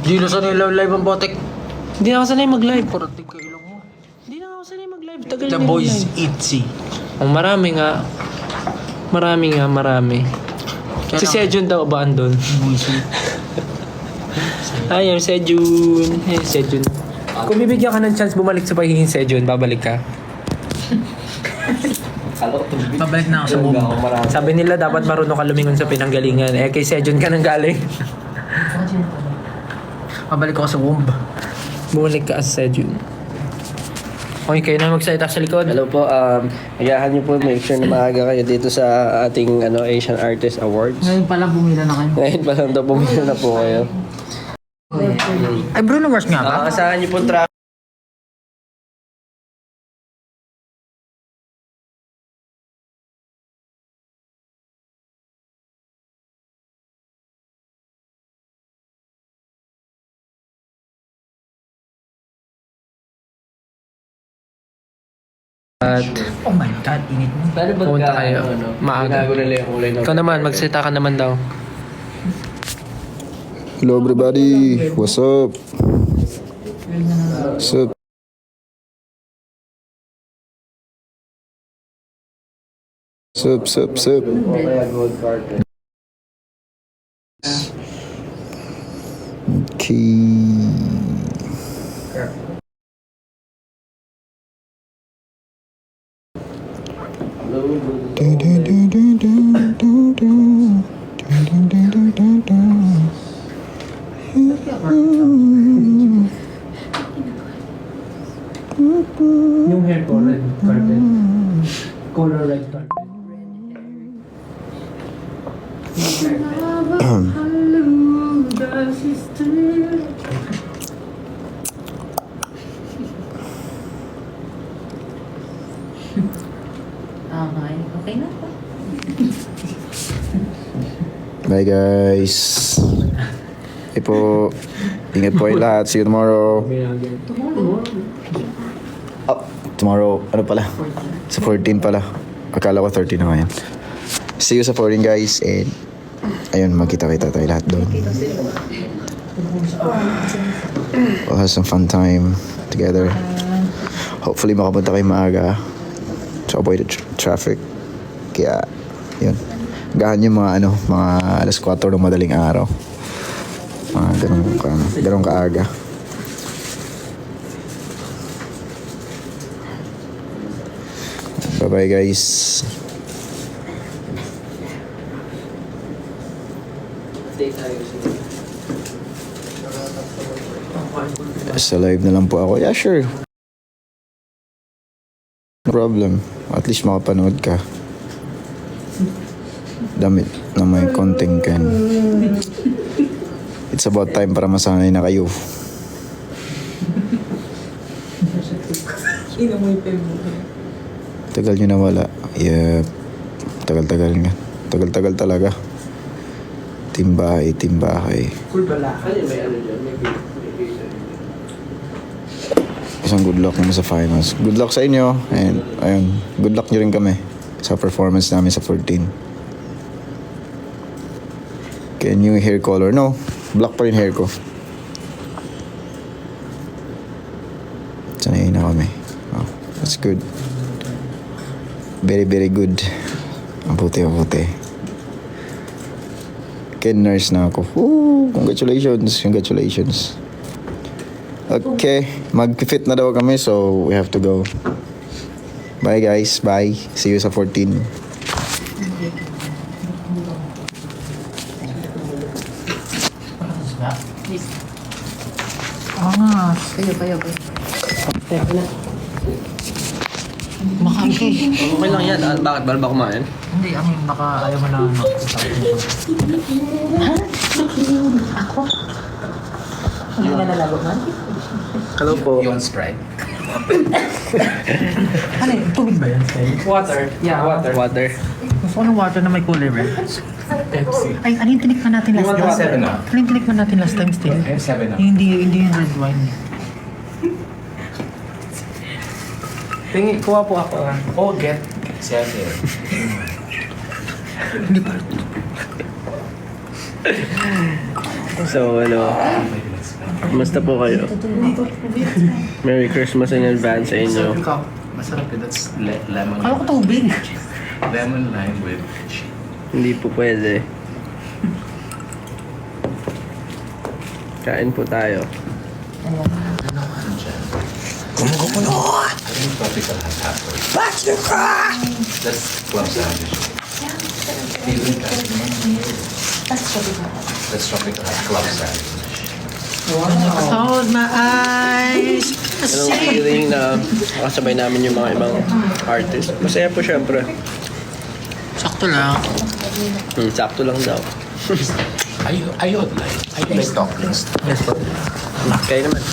Hindi na sanay live ang botek. Hindi na ako sanay mag-live. Parating ka ilong mo. Hindi na ako sanay mag-live. Tagal The na boys mag-live. Itzy. Oh, marami nga. Marami. Si Sejun daw ba andun? Ayun, Sejun. Hey, Sejun. Kung bibigyan ka ng chance bumalik sa pagiging Sejun, babalik ka. Pabalik na ako sa boom. Sabi nila dapat marunong ka lumingon sa pinanggalingan. Eh, kay Sejun ka nang galing. Pabalik ako sa womb. Bumalik ka as Sejun. Okay, kayo na magsalita sa likod. Hello po, agahan niyo po, make sure na maaga kayo dito sa ating Asian Artist Awards. Ngayon pala bumila na kayo. Ngayon pa lang daw bumili na po kayo. Ay, Bruno Mars nga ba? Asahan niyo po traffic. At Oh my God, init mo. Paano Pumunta kayo. Maaga. Binago nila yung kulay ng... ikaw naman, magsalita ka naman daw. Hello everybody, what's up? What's up? Sup. Kaya gold carpet. Okay. Yung hair ko, red carpet. Color red carpet. Okay na po. Bye guys. Po, ingat po kayo lahat. See you tomorrow. Oh, tomorrow, ano pala? Sa 14 pala. Akala ko 30 na ngayon. See you sa 14 guys. And ayun, magkita-kita tayo lahat doon. We'll have some fun time together. Hopefully makapunta kayo maaga to avoid the traffic. Kaya, yun. Gahan yung mga alas 4 ng madaling araw. Ganun kaaga. Bye-bye guys. Sa live na lang po ako. Yeah, sure. No problem. At least makapanood ka. Damit na may konting kan. It's about time para masanay na kayo. Tagal nyo na wala. Yep. Tagal-tagal nga. Tagal-tagal talaga. Timbahay. Cool pala. Ay, may ano dyan. May Isang good luck naman sa finals. Good luck sa inyo. And ayun, good luck nyo rin kami sa performance namin sa 14. Kaya new hair color. No, black pa rin hair ko. Sanay na kami. Oh, that's good. Very good. Mabuti. Kaya nurse na ako. Woo! Congratulations. Okay, mag-fit na daw kami so we have to go. Bye guys, bye. See you sa 14. Kayo. Makaki. Okay lang yan. Bakit? Bala ba kumain? Hindi, ayaw mo na Hindi na nalago man? Hello po. You want Sprite? Ano yun? Tubig ba yan, Stay? Water. Yeah, Water. Gusto ko ng water na may cooler, red. Pepsi. Ay, ano yung tinikman natin last time? Ano yung tinikman natin last time, Stay? Hindi yung red wine. Tingi, kuha po ako. Oh, get. Siya. Hindi pa. So, kumusta po kayo? Merry Christmas in advance sa inyo. Masarap yun. That's lemon. Kala ko tubig. Lemon lime with cheese. Hindi po pwede. Kain po tayo. Tropical hot pepper. That's club sandwich. That's tropical hot club sandwich. Hold my eyes. Anong feeling na makasabay namin yung mga ibang artist? Masaya po syempre. Sakto lang. Sakto lang daw. I would like dumplings. Yes po. Kayo naman.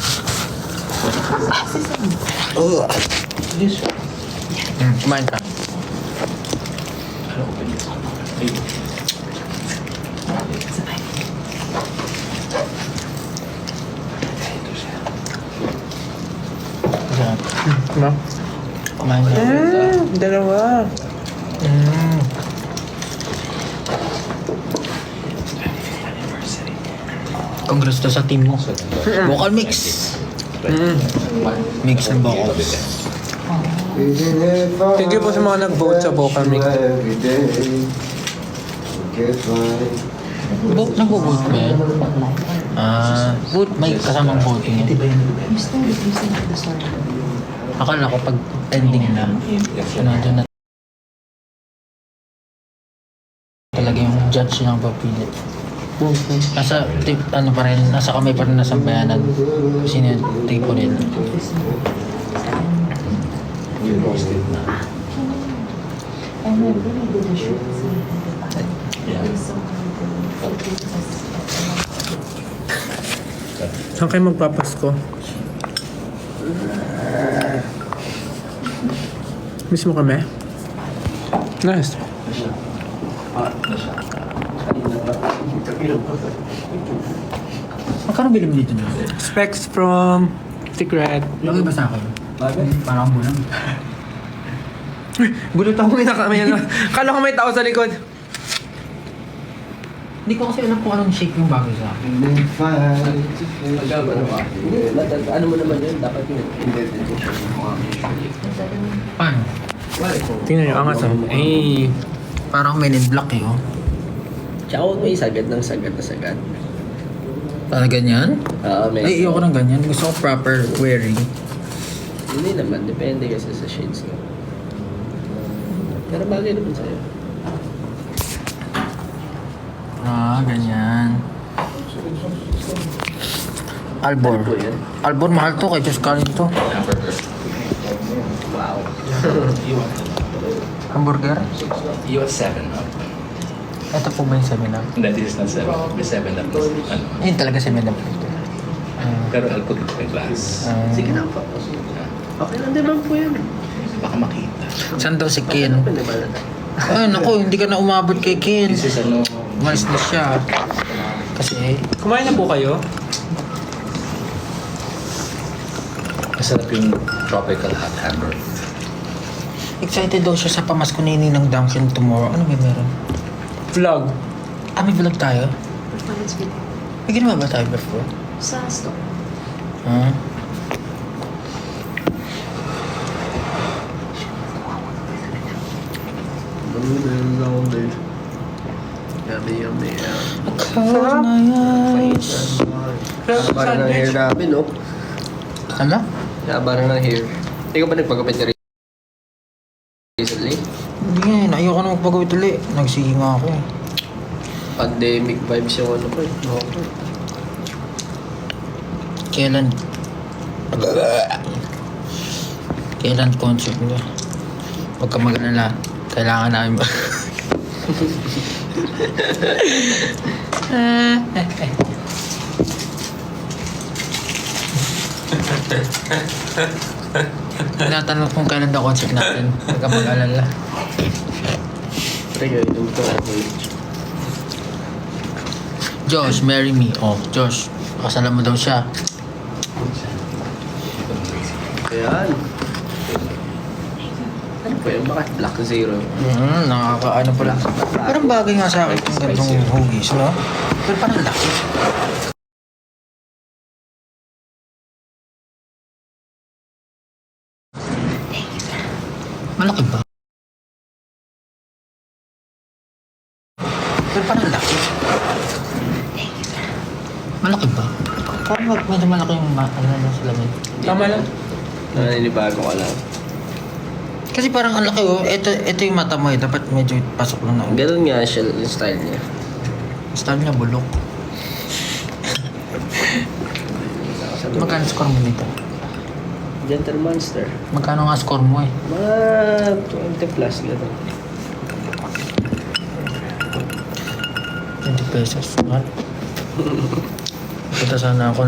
Kumain ka. No? Kumain ka. Dalawa. Congrats to sa team mo. Vocal mix. Mix ng vocals. Thank you po sa mga nag-vote sa vocal mix. Nag-vote ba yan? Vote, may kasamang voting yan. Akala ko pag ending na, nandun na talaga yung judge ng papilit. Nasa, ano pa rin, nasa kamay pa rin na sambayanan. Sino yung tipo nila. Saan kayo magpapasko? Miss mo kami? Nice. Magkano bilhin mo dito na? Specs from Secret. Lagi ba sa akin? Parang bulang. Gulat ako may Kala ko may tao sa likod. Hindi ko kasi alam kung anong shape yung bagay sa akin. Ano mo naman yun? Dapat yun. Paano? Tingnan nyo, angas ako. Eh, Parang Men in Black eh, oh. Tsaka huwag may sagad ng sagad na sagad. Para ganyan? May Ay, ayoko ng ganyan. Gusto ko proper wearing. Hindi naman. Depende kasi sa shades ko. Pero bagay naman sa'yo. Ganyan. Albor. Ano po yan? Albor, mahal to. Kay Diyos Karin to. Wow. Hamburger? you have 7 up. Ito po ba yung 7-up? That is not 7. May 7 up. Ano? Ayun talaga 7-up. Pero I'll put it in glass. Sige na po. Okay lang din lang po yan. Baka makita. Saan daw si Ken? Panimala na. Ay, naku, hindi ka na umabot kay Ken. This is ano. Umalis na siya. Kasi, Kumain na po kayo? Masarap yung tropical hot hamburger. excited daw siya sa pamasko ni Ninang Duncan tomorrow. Ano may meron? Vlog. May vlog tayo? Performance video. May ginawa ba tayo before? Sa store. Ha? Yummy, yummy, Close my eyes. Haba na ng hair namin, no? Ano? Haba na ng hair. Ikaw ba nagpagupit ka recently? Hindi nga, ayoko na magpagawit ulit. Nagsige nga ako. Pandemic vibes yung ano ko eh. Okay. Kailan? Kailan concert niya? Huwag ka mag-alala. Kailangan namin ba? Tinatanong kung kailan daw concert natin. Huwag ka mag-alala. Pre, ito ko ako eh. Josh, marry me. Oh, Josh. Kasalan mo daw siya. Ayan. Ano po yun? Bakit Black Zero? Nakakaano pala. Parang bagay nga sa akin yung gantong hugis, no? Pero parang laki. Malaki ba? Pero parang laki. Malaki ba? Parang medyo malaki yung sa lamin. Tama lang. Naninibago ka lang. Kasi parang ang laki oh. Ito yung mata mo eh. Dapat medyo pasok lang na. Ganun nga siya yung style niya. Style niya bulok. Magkano score mo dito? Gentle Monster. Magkano nga score mo eh? Mga 20 plus gano'n. 20 pesos. Mahal. Pupunta sana ako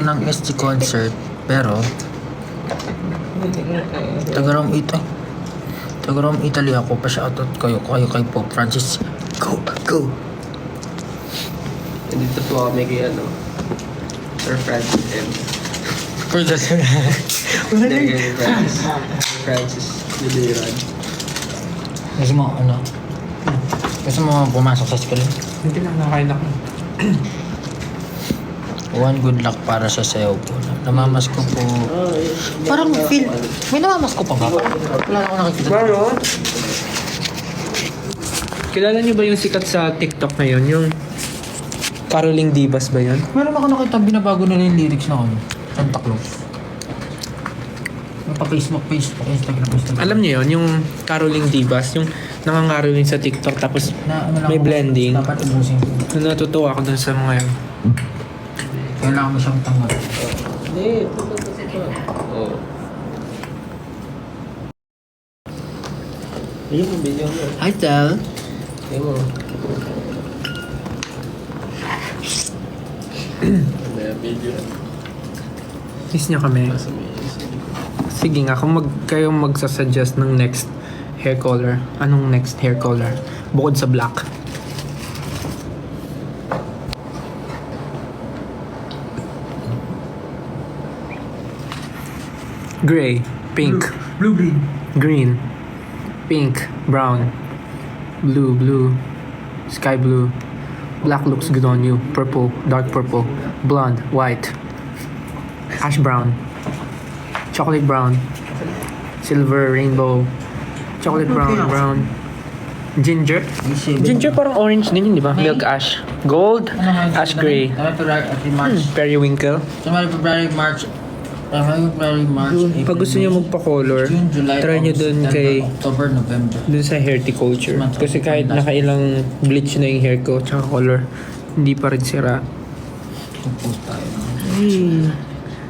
ng SG concert. Pero Tagaram Italy ako. Pa-shoutout kayo kay Pope Francis. Go! Dito po kami kay Sir Francis M. Francis Lideran. Gusto mo Gusto mo pumasok sa school? Hindi lang, nakain ako. One good luck para sa sayo po. Namamas ko po. Parang feel. May namamas ko pa ba? Wala na ako nakikita. Meron? Kilala niyo ba yung sikat sa TikTok na yun? Yung Caroling Divas ba yun? Meron ako nakita binabago nila yung lyrics na ano. Santa Claus. Facebook, Instagram. Alam niyo yun? Yung Caroling Divas, yung nangangaroling sa TikTok tapos Na, ano lang may ako, blending. Dapat ubusin ko. Natutuwa ako dun sa mga yun. Kailangan mo siyang tanggap. Hindi, ito. Oo. Ayun yung video mo. Hi, Tel. Ayun mo. May video. Miss niyo kami. Sige nga, kung kayo magsasuggest ng next hair color, anong next hair color? Bukod sa black. Gray, pink, Blue, green. green, pink, brown, blue, sky blue. Black looks good on you. Purple, dark purple, blonde, white, ash brown, chocolate brown, silver, rainbow, chocolate brown, ginger. Ginger parang orange din yun, di ba? Milk ash. Gold, ash gray, periwinkle. February, March, April, Pag gusto niyo magpa-color, June, July, try niyo August, dun September, kay October, November. dun sa horticulture. Kasi kahit nakailang bleach na yung hair ko tsaka color, hindi pa rin sira. Post tayo. Ay,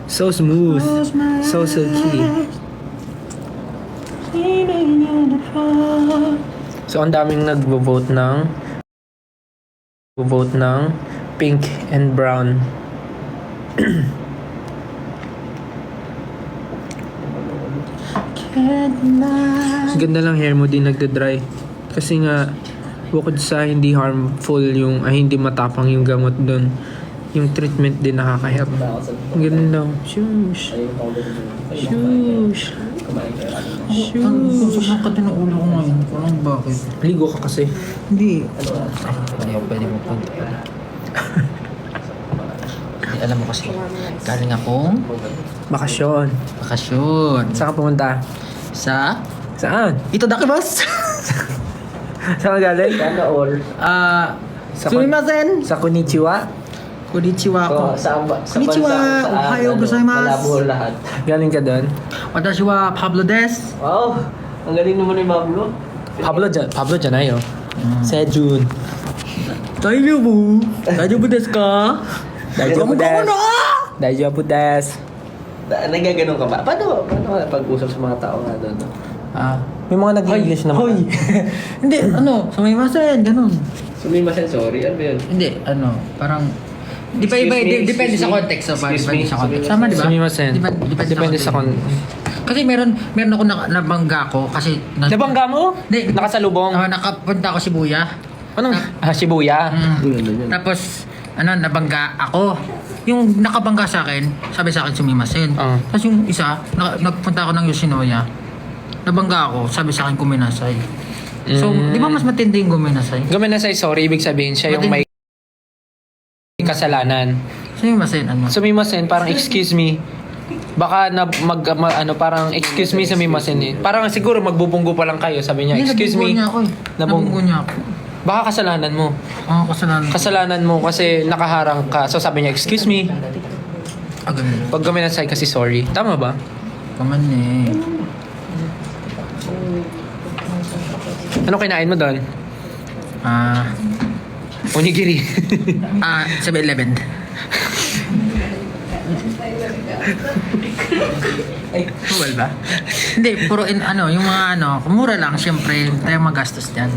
so smooth. So silky. So, ang daming nagvo-vote ng pink and brown. Ganda lang hair mo, di nagda-dry. Kasi nga, bukod sa hindi harmful yung, hindi matapang yung gamot doon, yung treatment din nakaka-help. Ganun lang. Shush. Shush. Sobrang kati ng ulo ko ngayon. Parang bakit? Ligo ka kasi. Hindi. Hindi ako pwede magpunta. Hindi, alam mo kasi, galing akong Bakasyon. bakasyon. Saan ka pumunta? Sa Saan? Itadakibas! Saan ka galing? Sumimasen! Sa Konnichiwa. Konnichiwa ako. Konnichiwa! Ohayo gozaimasu. Malabo lahat. Galing ka doon? Watashi wa Pablo des. Wow! Ang galing naman ni Pablo. Pablo Janayo. Sejun. Daijoubu desu ka? Daijoubu desu. Daijoubu desu. Nagaganon ka ba? Paano ka pag-usap sa mga tao nga doon? May mga nag-English naman. Hoy! Hindi, sumimasen, ganun. Sumimasen, sorry. Ano ba yun? Hindi, parang di pa iba, depende sa context. So, depende sa context. Tama, di ba? Sumimasen. Depende sa context. Kasi meron ako nabangga ko kasi Nabangga mo? Hindi. Nakasalubong? Nakapunta ako Shibuya. Anong? Shibuya. Tapos nabangga ako. Yung nakabangga sa akin, sabi sa akin sumimasen. Tapos yung isa, nagpunta ako ng Yoshinoya. Nabangga ako, sabi sa akin kuminasay. So, di ba mas matindi yung kuminasay? Guminasay, sorry. Ibig sabihin siya yung may kasalanan. Sumimasen, Sumimasen, parang excuse me. Baka parang excuse me sumimasen eh. Parang siguro magbubunggo pa lang kayo. Sabi niya, Hindi, excuse me. nabunggo niya ako eh. Nabunggo niya ako. Baka kasalanan mo. Kasalanan. Kasalanan mo kasi nakaharang ka. So sabi niya, excuse me. Ganun. Pag guminasay kasi sorry. Tama ba? Kaman eh. Ano kinain mo doon? Onigiri. 7-Eleven. Ay, well ba? Hindi, puro yung mga mura lang, syempre, tayo magastos dyan.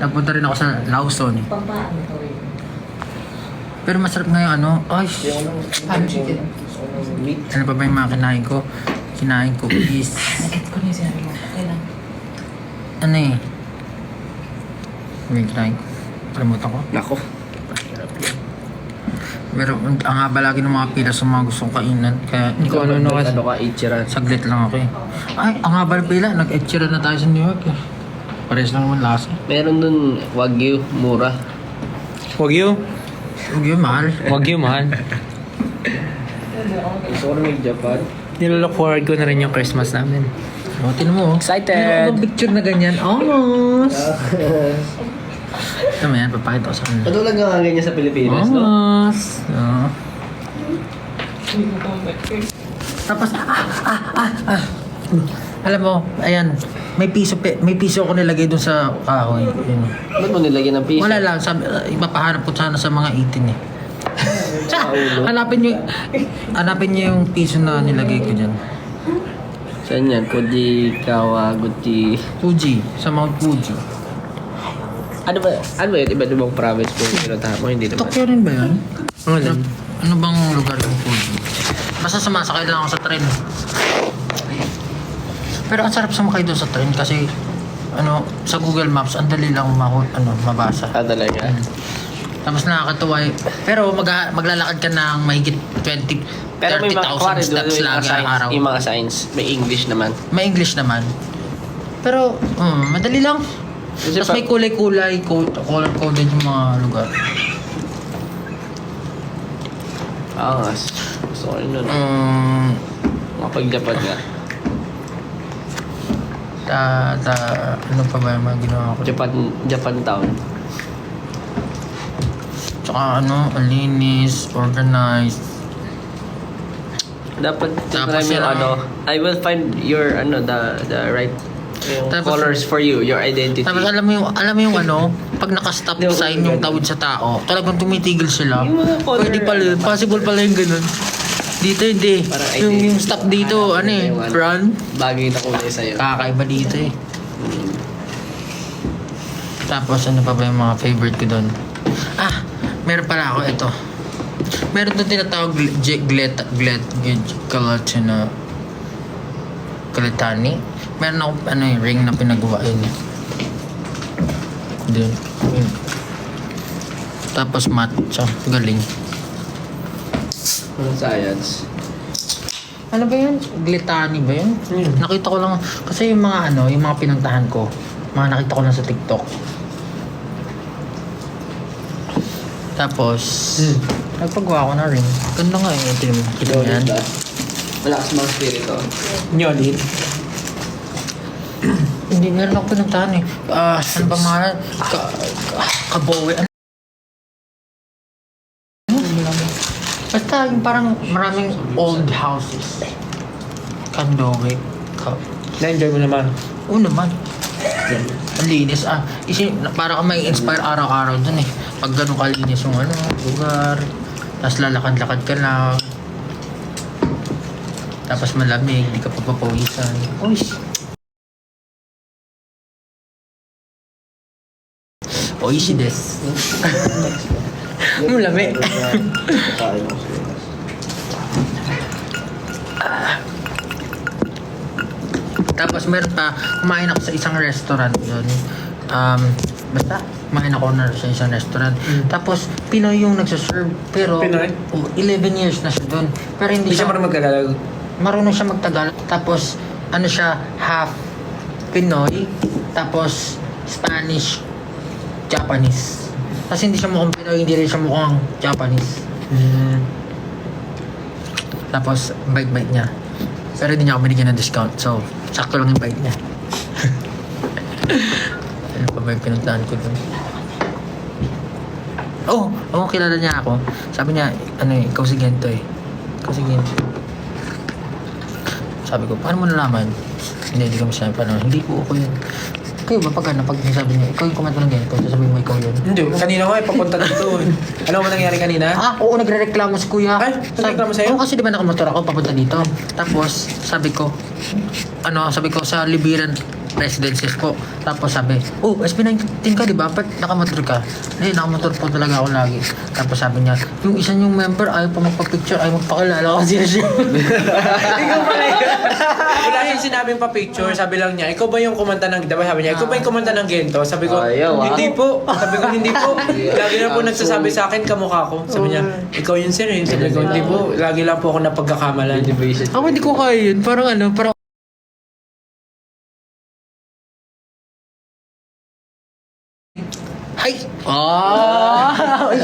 Nagpunta rin ako sa Lawson. Pero masarap nga yung ay, ano pa ba yung mga kinain ko? Kinain ko is, may kinain ko. Kalimutan ko. Nako. Pero ang haba lagi ng mga pila sa mga gustong kainan. Kaya hindi ko Ano ka, Ichiran? saglit lang ako eh. Ay, ang haba ng pila. Nag-etchira na tayo sa New York eh. Pares lang naman lasa. Meron dun Wagyu, mura. Wagyu. Huwag yun, mahal. Wagyu, mahal. Gusto ko rin Japan. Nilook forward ko na rin yung Christmas namin. O, tinan mo. Excited. Meron ko picture na ganyan. Almost. Tama yan, papakita ko sa kanila. Patulad nga ganyan sa Pilipinas, no? Almost. Oo. Tapos, alam mo, ayan, may piso ako nilagay dun sa kahoy. Yun. Ba't mo nilagyan ng piso? Wala lang, ipapahanap ko sana sa mga 18 eh. Hanapin niyo yung piso na nilagay ko dyan. Saan yan? Koji, Kawaguchi. Fuji, sa Mount Fuji. Ano ba yun? Iba't ibang province po yung pinuntahan mo? Hindi naman. Tokyo rin ba yan? Ano? Ano bang lugar yung Fuji? Basta sumasakay lang ako sa tren. Pero ang sarap sumakay doon sa tren kasi sa Google Maps, ang dali lang mabasa. Talaga? Tapos nakakatuwa pero maglalakad ka ng mahigit 20, Pero may mga 30,000 steps lagi araw. Yung mga signs, may English naman. May English naman. Pero, madali lang. Kasi Tapos may kulay-kulay, color-coded yung mga lugar. Angas. Gusto ko rin nun. Mapag-Japan nga. Ano pa ba yung mga ginawa ko? Japan town. Tsaka linis, organized. Dapat Tapos tinry mo yung yun, I will find your the right yung Tapos- colors for you, your identity. Tapos alam mo yung pag naka-stop Hindi ako sign yung tawid sa tao, talagang tumitigil sila. Yung mga color Pwede pala yun. Possible pala yung ganun. Dito hindi. Parang Yung identity. stop dito, run. Bagay na kulay sa'yo. Kakaiba dito eh. Tapos ano pa ba yung mga favorite ko doon? Meron pala ako ito. Meron doon tinatawag Galatani. Meron ako ring na pinagawa yun. Doon. Yun. Tapos matcha. Galing. Anong science? Ano ba yun? Glitani ba yun? Nakita ko lang. Kasi yung mga yung mga pinuntahan ko, mga nakita ko lang sa TikTok. Tapos, nagpagawa ko na rin. Ganda nga eh. Kita mo yan. Malakas mga spirito. Nyolit. Hindi, meron ako pinuntahan eh. Ano ba mga? Kabowe. Basta yung parang maraming old houses. Kandowe. Na-enjoy mo naman. Oo naman. Ang linis. Para ka may inspire araw-araw dun eh. Pag ganun kalinis yung lugar. Tapos lalakad-lakad ka lang. Tapos malamig, di ka papapawisan. Uy! Oishi desu. Malamig. Tapos meron pa, kumain ako sa isang restaurant doon. Basta, kumain ako sa isang restaurant. Tapos, Pinoy yung nagsaserve. Pero, Pinoy? 11 years na siya doon. Pero hindi siya magtagalog. marunong siya magtagalog. Tapos, siya, half Pinoy. Tapos, Spanish, Japanese. Kasi hindi siya mukhang Pinoy, hindi rin siya mukhang Japanese. Tapos, bait-bait niya. Pero hindi niya ako binigyan ng discount. So, sakto lang yung bait niya. Ano pa ba yung pinuntahan ko dun? Oh, kilala niya ako. Sabi niya, ikaw si Gento eh. Ikaw si Gento. Sabi ko, paano mo nalaman? Hindi kami sabi, paano? Hindi po ako yun. Kayo ba pag sabi niya, ikaw yung kumanta ng Gento, sasabihin mo ikaw yun? Hindi, kanina nga papunta dito. Ano ba nangyari kanina? Oo, nagre-reklamo si kuya. Ay, nagreklamo sa'yo? Oo, kasi di ba nakamotor ako papunta dito. Tapos, sabi ko, sa Libiran Residences po. Tapos sabi, SB19 ka, di ba? Ba't nakamotor ka? Hindi, nakamotor po talaga ako lagi. Tapos sabi niya, yung isa niyong member, ayaw pa magpa-picture, ayaw magpakilala kasi siya. Ikaw pala yun. Wala siyang sinabing pa-picture, sabi lang niya, ikaw ba yung kumanta ng, diba sabi niya, ikaw ba yung kumanta ng Gento? Sabi ko, hindi po. Sabi ko, hindi po. Lagi na po nagsasabi sa akin, kamukha ko. Sabi niya, ikaw yun sir eh. Sabi ko, hindi po. Lagi lang po ako napagkakamalan. Ako hindi ko kaya yun. Parang Hi!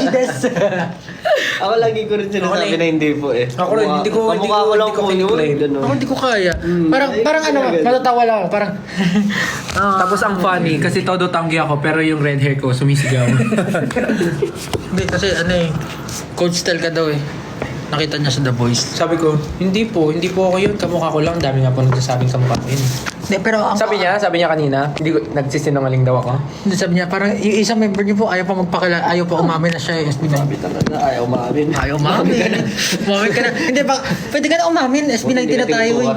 Des! Ako lagi ko rin sinasabi na hindi po eh. Ako rin, hindi ko claim. Ako hindi ko kaya. Parang matatawa lang. Parang, Tapos ang funny, kasi todo tanggi ako, pero yung red hair ko sumisigaw. hindi kasi coach style ka daw eh. Nakita niya sa The Voice. Sabi ko, hindi po ako yun, kamukha ko lang. Dami nga po nagsasabing kamukha ko yun. Hindi, pero Sabi niya kanina, hindi ko, nagsisinungaling daw ako. Hindi, sabi niya, parang yung isang member niyo po, ayaw pa umamin na siya yung SB19. Sabi talaga, ayaw maamin. Ayaw umamin. Umamin ka na. Hindi ba, pwede ka na umamin. SB19 na tayo eh.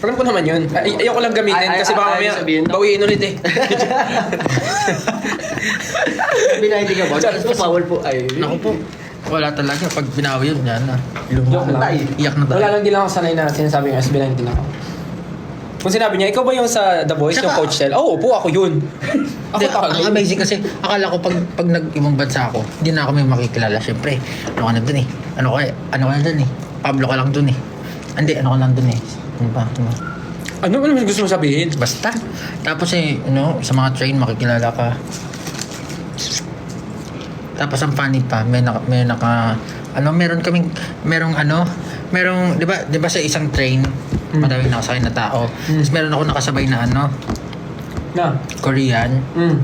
Alam ko naman yun. Ayoko lang gamitin kasi baka mamaya bawiin ulit eh. Binahiti ka ba? Tapos bawal po. Ay, Naku po. Wala talaga. Pag binawi yun, yan na. Joke lang. Iyak na tayo. Wala lang, di lang ako sanay na sinasabi yung SB19 ako. Kung sinabi niya, ikaw ba yung sa The Voice, yung Coach Tel? Oo, po ako yun. Ako Hindi, talaga. ang amazing kasi akala ko pag nag-ibang bansa ako, hindi na ako may makikilala. Siyempre, ano ka na dun eh? Ano ka na dun eh? Pablo ka lang dun eh. Hindi, ano ka lang dun eh? Ano ba? Ano naman gusto mo sabihin? Basta. Tapos sa mga train makikilala ka. Tapos ang funny pa, merong, di ba sa isang train, madaming nakasakay na tao. Tapos meron ako nakasabay na Na? Korean. Mm.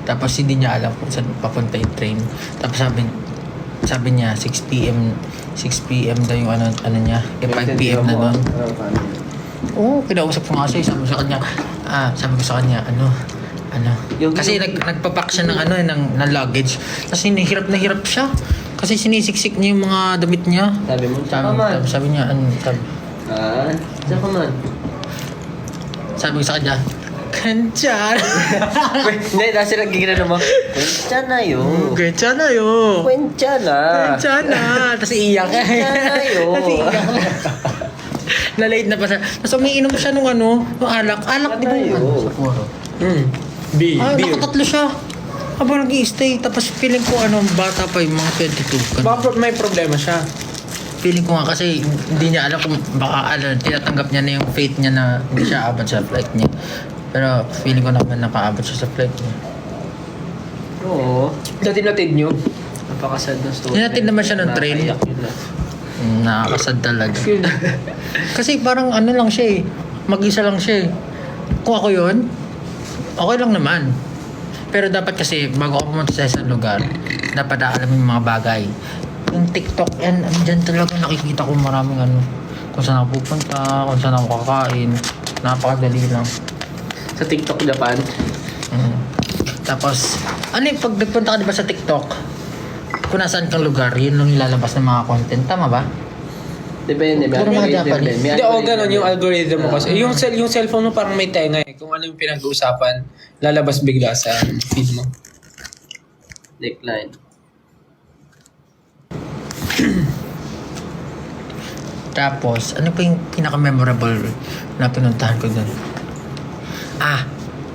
Tapos hindi niya alam kung saan papunta yung train. Tapos sabi niya 6 p.m. daw yung ano niya. 5 p.m. na doon. Oo, kinausap ko nga siya. Sabi ko sa kanya, kasi nagpapack siya ng luggage. Kasi hirap na hirap siya. Kasi sinisiksik niya yung mga damit niya. Sabi mo, Sabi niya, saan ka man? sabi ko sa kanya, Kanchan! Hindi, kasi nagiging mo. Kwentya na yun. Kanchan na yun! Kwentya na. Kanchan na! Tapos iiyak ka. Kwentya na yun. Tapos iiyak ka. Na-late na pa siya. Tapos umiinom siya nung alak. Alak, di ba yung Sapporo? Beer. Nakatatlo siya. Habang nag-i-stay. Tapos feeling ko bata pa yung mga 22. Baka may problema siya. Feeling ko nga kasi hindi niya alam kung baka tinatanggap niya na yung fate niya na hindi siya aabot sa flight niya. Pero feeling ko naman nakaabot siya sa flight niya. Oo. Natid nyo. Napakasad na story. Hinatid naman siya ng train. Nakaiyak yun na. Nakakasad talaga. Kasi parang lang siya eh. Mag-isa lang siya eh. Kung ako yun, okay lang naman. Pero dapat kasi bago ako pumunta sa isang lugar, dapat aalamin yung mga bagay. Yung TikTok, dyan talaga nakikita ko maraming kung saan ako pupunta, kung saan ako kakain. Napakadali lang. Sa TikTok Japan. Tapos, pag nagpunta ka diba sa TikTok, kung nasaan kang lugar, yun lang ilalabas ng mga content. Tama ba? Depende. Puro mga Japanese. Hindi, ganun yung algorithm mo kasi. Yung cellphone mo parang may tenga eh. Kung ano yung pinag-uusapan, lalabas bigla sa feed mo. Decline. Tapos, ano pa yung pinaka-memorable na pinuntahan ko doon?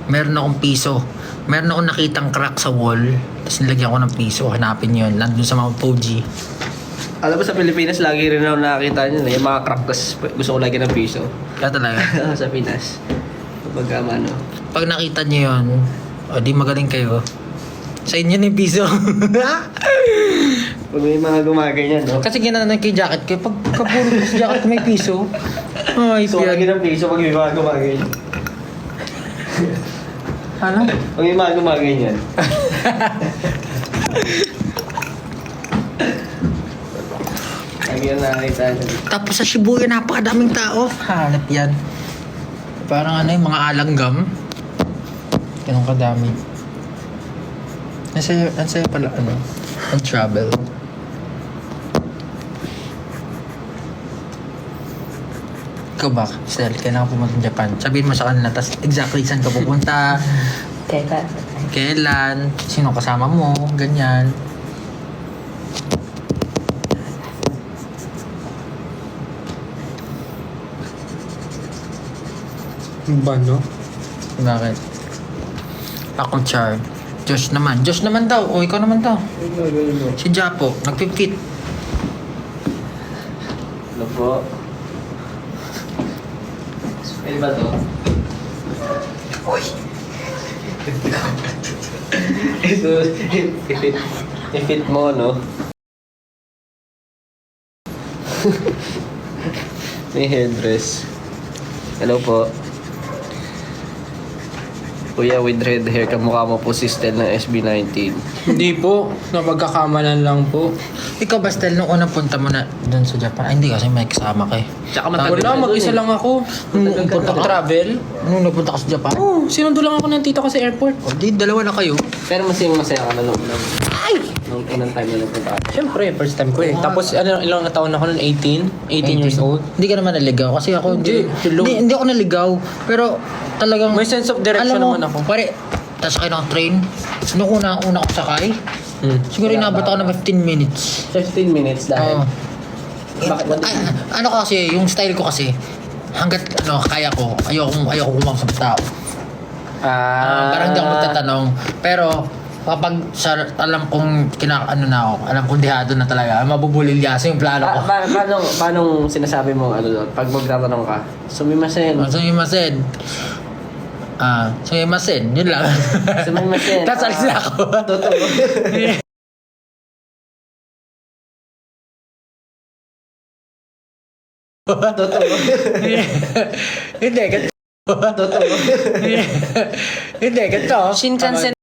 Meron akong piso. Meron akong nakitang crack sa wall. Tapos nilagyan ko ng piso. Hanapin yun. Nandun sa mga Fuji. Alam mo sa Pilipinas, lagi rin ako nakakita nyo. Yung mga crack, tas gusto ko lagi ng piso. Kaya talaga. Sa Pinas. Kapag Pag nakita nyo yun, di magaling kayo. Sa inyo na yung piso. Pag may mga gumaganyan, no? Kasi ginanon kay jacket ko. Pag kapuro ko sa jacket ko may piso. Ay, So, lagi piyan. ng piso pag may mga gumaganyan. Ano? Pag may mga gumaganyan. Lagi na nakakita niya. Tapos sa Shibuya, napakadaming tao. Hanap yan. Parang ano yung mga alanggam. Ganun kadami. Ang saya pala ano, ang travel. Ikaw ba, Stel, kailangan pumunta ng Japan. Sabihin mo sa kanila, tas exactly saan ka pupunta, Teka. kailan, sino kasama mo, ganyan. Ba, no? Bakit? Ako, Char. Josh naman. Josh naman daw. O, ikaw naman daw. Si Japo, nag-fit. Ano po? Pwede ba to? Uy! Ito, i-fit mo, no? May headdress. Hello po. Kuya, with red hair, kamukha mo po si Stel ng SB19. Hindi po. Napagkakamalan lang po. Ikaw ba, Stel, nung unang punta mo na doon sa Japan? Ay, hindi kasi may kasama ka eh. Tsaka matagal Wala, na mag-isa dun eh. lang ako. Nung punta ka, Travel. nung nagpunta ka sa Japan? Oh, sinundo lang ako ng tito ko sa airport. O, di, dalawa na kayo. Pero masaya ka na nung unang time na nagpunta ka. Siyempre, first time ko eh. Tapos, ilang taon ako nun? 18 years old. Hindi ka naman naligaw kasi ako Hindi, tulog. hindi ako naligaw. Pero talagang May sense of direction alam mo, naman ako. Pare, tasakay ng train. Nung una ko sakay, siguro inabot ako ng 15 minutes. 15 minutes dahil. Oo. Bakit? Ano kasi, yung style ko kasi, hanggat kaya ko, ayoko kumausap tao. Parang hindi ako magtatanong. Pero, kapag alam kong alam kong dihado na talaga, mabubulilyaso yung plano ko. Paano sinasabi mo ano doon? Pag magtatanong ka, sumimasen. Sumimasen. Sumimasen. Yun lang. Sumimasen. Tapos alis na ako. Totoo. Totoo. Hindi, ganito. Totoo. Hindi, ganito. Shinkansen.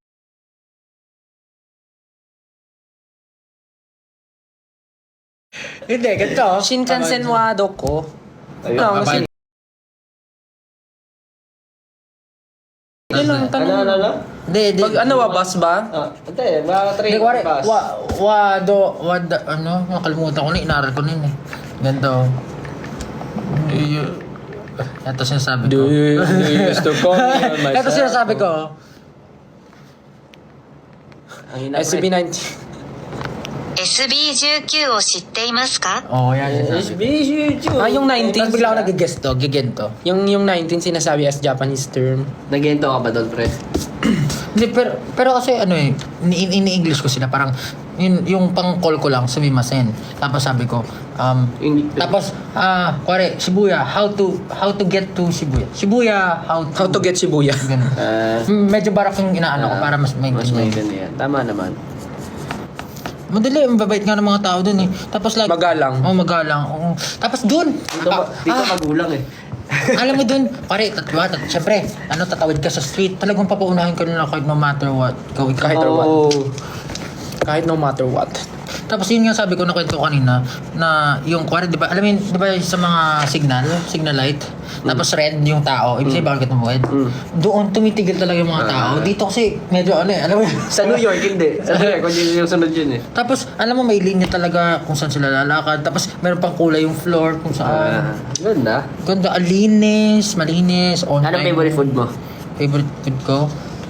Hindi, ganito. Shinkansen wa doko. Ayun. No, kasi... Yun lang, tanong. Ano? Hindi. Pag ano wa, bus ba? Ate, mga Hindi, train kuwari, bus. nakalimutan ko na, inaral ko na yun eh. Ganito. Ito sinasabi ko. Do you used to call me on my Ito sinasabi ko. Ang ina SCP-19. SB19 を知っていますか？ Oo, yan sinasabi ko. Ah, yung Tapos 19. bigla ako nag-guess to, gigento. Yung 19 sinasabi as Japanese term. Nagento ka ba doon, pre? Hindi, pero kasi ini-English ko sila, parang yung pang-call ko lang, sumimasen. Tapos sabi ko, tapos, kuwari, Shibuya, how to get to Shibuya. Shibuya, How to get Shibuya. Ganun. Medyo barak yung inaano ko para mas Mas maintindihan. maintindihan. Tama naman. Madali, mababait nga ng mga tao dun eh. Tapos like... Magalang. Oo, magalang. Oo. Tapos dun! Dito magulang eh. Alam mo dun, pare, syempre, tatawid ka sa street, talagang papaunahin ka nila kahit no matter what. Kahit or what. Kahit no matter what. Tapos yun nga sabi ko na kwento kanina, na yung kuwari, di ba, alam mo yun, di ba sa mga signal light, tapos red yung tao, ibig sabihin bawal ka tumuwid. Doon tumitigil talaga yung mga tao. Dito kasi medyo alam mo yun. Sa New York, hindi. Sa New York, kung yung sunod yun eh. Tapos, alam mo, may linya talaga kung saan sila lalakad. Tapos, meron pang kulay yung floor kung saan. Ganda. Ganda, malinis, on Anong time. favorite food mo? Favorite food ko?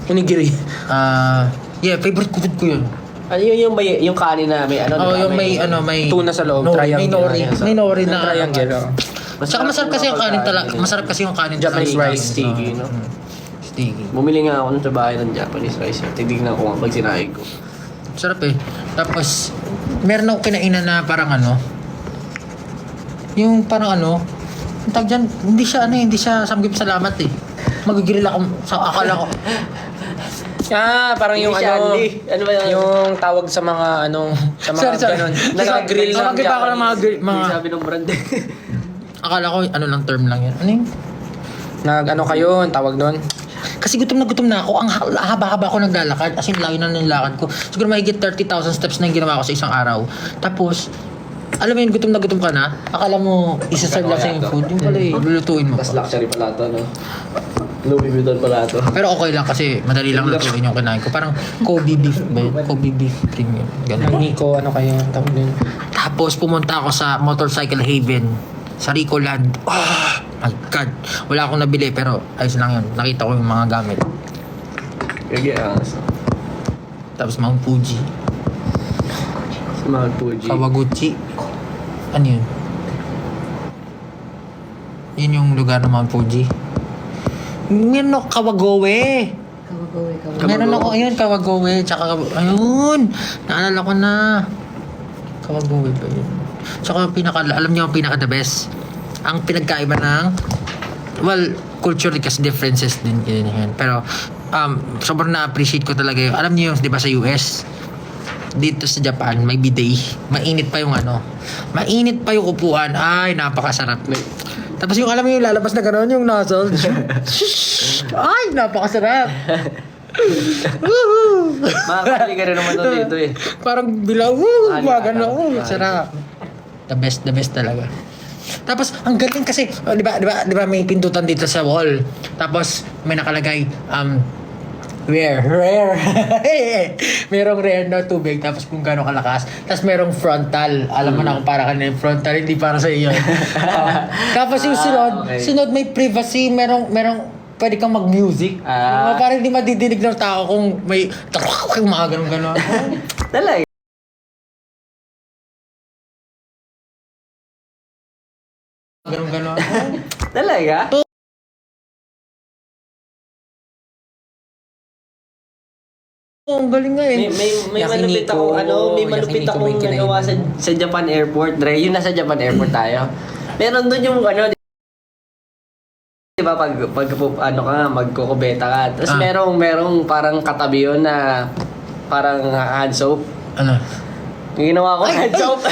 Onigiri. Favorite food ko yun. Ano yung kanin na may ano? Oh, diba? yung may Tuna sa loob, May triangle. nori. May nori na. Triangle. Tsaka masarap kasi yung kanin talaga. Masarap kasi yung kanin. Japanese talaga. rice. Sticky, no? Sticky. Bumili nga ako nun sa bahay ng Japanese rice. Titignan ko nga pag sinahin ko. Sarap eh. Tapos, meron ako kinainan na parang yung parang ang tawag dyan, hindi siya samgyup salamat eh. Magigiril ako, akala ko. Parang yung Shandy. Ano ba yun? yung tawag sa mga sa mga ganun. Naka-grill lang. Nakagrill pa ako ng mga... Sabi ng brand eh. Akala ko, lang term lang yan. Ano yun? Kayo, ang tawag doon. Kasi gutom na ako. Ang haba-haba ko naglalakad. As in, layo na nilakad ko. Siguro mahigit 30,000 steps na yung ginawa ko sa isang araw. Tapos, alam mo yun, gutom na gutom ka na. Akala mo, isa-serve lang sa yung food. Yung pala lulutuin mo Mas pa. luxury pala ito, no? Louis Vuitton pala ito. Pero okay lang kasi madali lang lutuin yung kinain ko. Parang Kobe beef ba yun? Kobe beef premium. Ganun. Nico, kayo, ang tawag doon. Tapos pumunta ako sa Motorcycle Haven sa Rico Land. Oh my God. Wala akong nabili pero ayos lang yun. Nakita ko yung mga gamit. Kagias. Tapos Mount Fuji. Sa Mount Fuji. Kawaguchi. Ano yun? Yun yung lugar ng Mount Fuji. Meron ako Kawagoe. Meron ako, ayun, Kawagoe. Tsaka, ayun. Naalala ko na. Kawagoe ba yun? Tsaka alam niyo ang pinaka the best. Ang pinagkaiba ng, culturally kasi differences din yun. Pero, sobrang na-appreciate ko talaga yun. Alam niyo yung, di ba sa US, dito sa Japan, may bidet. Mainit pa yung mainit pa yung upuan. Ay, napakasarap. Tapos yung alam mo yung lalabas na gano'n, yung nozzle. Ay, napakasarap. Makakali ka rin naman ito dito eh. Parang bilaw, gano'n. Sarap. The best talaga. Tapos, ang galing kasi, di ba may pindutan dito sa wall. Tapos, may nakalagay, rare. Merong rare na tubig, tapos kung gaano kalakas. Tapos merong frontal. Alam mo na kung para kanina yung frontal, hindi para sa iyo. Tapos yung sunod may privacy, merong pwede kang mag-music. Parang hindi madidinig ng tao kung may mga ganun-ganon. Talaga. Ganun-ganon. Talaga? Ang galing nga eh. May malupit ako, may malupit akong nagawa sa Japan Airport, Dre. Yun nasa Japan Airport tayo. Meron doon yung di ba magkukubeta ka. Tapos merong parang katabi yun na parang hand soap. Ano? Yung ginawa ko hand soap.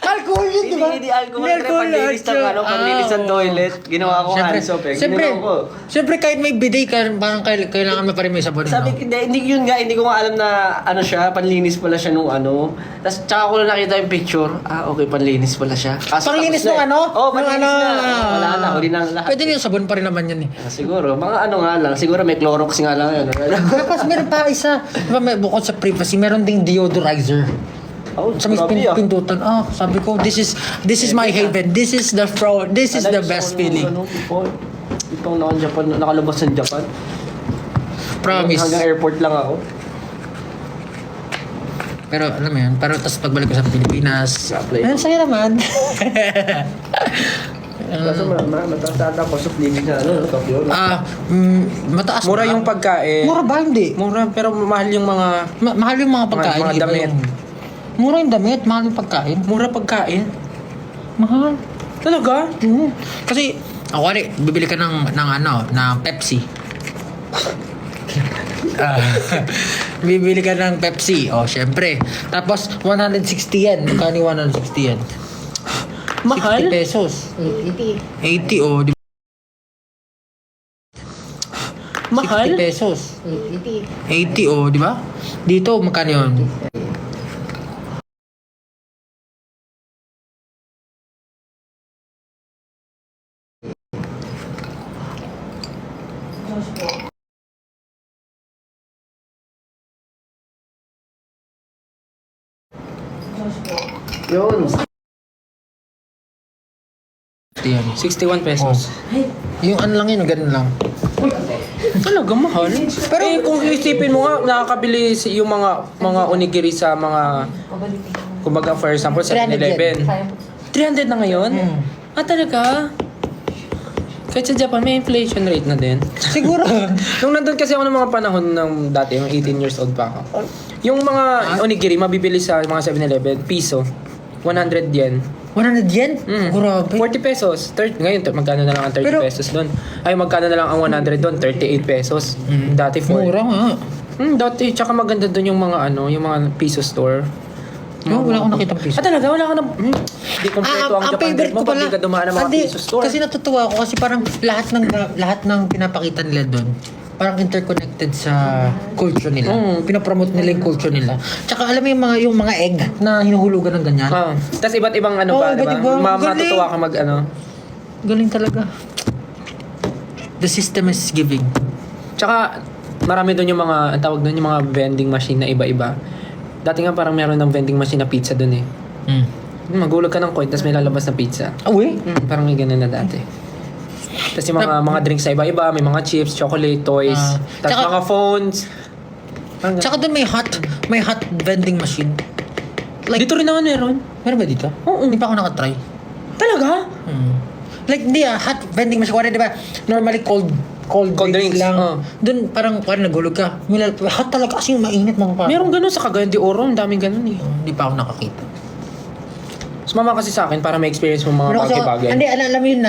Alcohol yun, di ba? Hindi alcohol, Dre. Paglinis ng toilet. Ginawa ko hand soap eh. Siyempre kahit may bidet ka, parang kailangan mo pa rin may sabon. Sabi ko, hindi yun nga, hindi ko nga alam na siya, panlinis pala siya nung Tapos tsaka ko lang nakita yung picture. Okay, panlinis pala siya. Panglinis nung ano? Oo, panlinis na. Wala na, huli na lahat. Pwede yung sabon pa rin naman yan eh. Siguro, mga nga lang. Siguro may Clorox nga lang yun. Tapos meron pa isa, diba, bukod sa privacy, meron ding deodorizer. Sa may pindutan. Sabi ko, this is my haven. This is the best feeling. Itong nakalabas ng Japan. Promise. Hanggang airport lang ako. Pero alam mo yun, tapos pagbalik ko sa Pilipinas, saya naman. Kaso mataas ata ko sa living na Tokyo. Mataas Mura ba? yung pagkain. Mura ba? Hindi. Mura, pero mahal yung mga Mahal yung mga pagkain. mga iba damit. Mura yung damit, mahal yung pagkain. Mura pagkain. Mahal. Talaga? Kasi, bibili ka ng Pepsi. Bibili ka ng Pepsi. Syempre. Tapos, 160 yan. Magkano yung 160 yan? Mahal? 60 pesos. 80, di ba? Mahal? 60 pesos. 80, di ba? Dito, magkano yun? Yun. Yan. 61 pesos. Yung lang yun, ganun lang. Talaga mahal. Pero kung isipin mo nga, nakakabili yung mga onigiri sa mga, kumbaga for example, 7-Eleven. 300 na ngayon? Talaga? Kahit sa Japan, may inflation rate na din. Siguro. Nung nandun kasi ako ng mga panahon ng dati, yung 18 years old pa ako. Yung mga onigiri, mabibili sa mga 7-Eleven, piso, 100 yen. 100 yen? Mm. Grabe. 40 pesos. Ngayon, magkano na lang ang 30 Pero- pesos doon? Ay, magkano na lang ang 100 doon? 38 pesos. Dati 4. Mura nga. Dati, tsaka maganda doon yung mga yung mga piso store. No, wala akong nakitang piso. Talaga? Wala ka na... Hindi kompleto ang Japan favorite Drive mo pag di ka dumaan ng mga Hindi, piso store. Kasi natutuwa ako kasi parang lahat ng pinapakita nila doon parang interconnected sa culture nila. Pinapromote nila yung culture nila. Tsaka alam mo yung mga egg na hinuhulugan ng ganyan. Tapos iba't ibang Oo, ba, di iba't ba? iba. Galing. Matutuwa ka Galing talaga. The system is giving. Tsaka, marami doon yung mga, ang tawag doon yung mga vending machine na iba-iba. Dati nga parang meron ng vending machine na pizza doon eh. Magulog ka ng coin, tapos may lalabas na pizza. Uy? Parang may ganun na dati. Tapos yung mga drinks na iba-iba, may mga chips, chocolate, toys, tapos Tsaka- mga phones. Parang Tsaka doon may hot vending machine. Like, dito rin naman meron. meron ba dito? Oo. Hindi pa ako nakatry. Talaga? Like, hindi hot vending machine. Kuwari, di ba? Normally cold drinks drinks, lang. Doon parang nagulog ka. Hot talaga kasi mainit mga pa. Meron ganun sa Cagayan de Oro, ang daming ganun eh. Hindi pa ako nakakita. Sumama kasi sa akin para ma-experience mo mga Pero kasi, bagay-bagay. hindi, alam mo yun,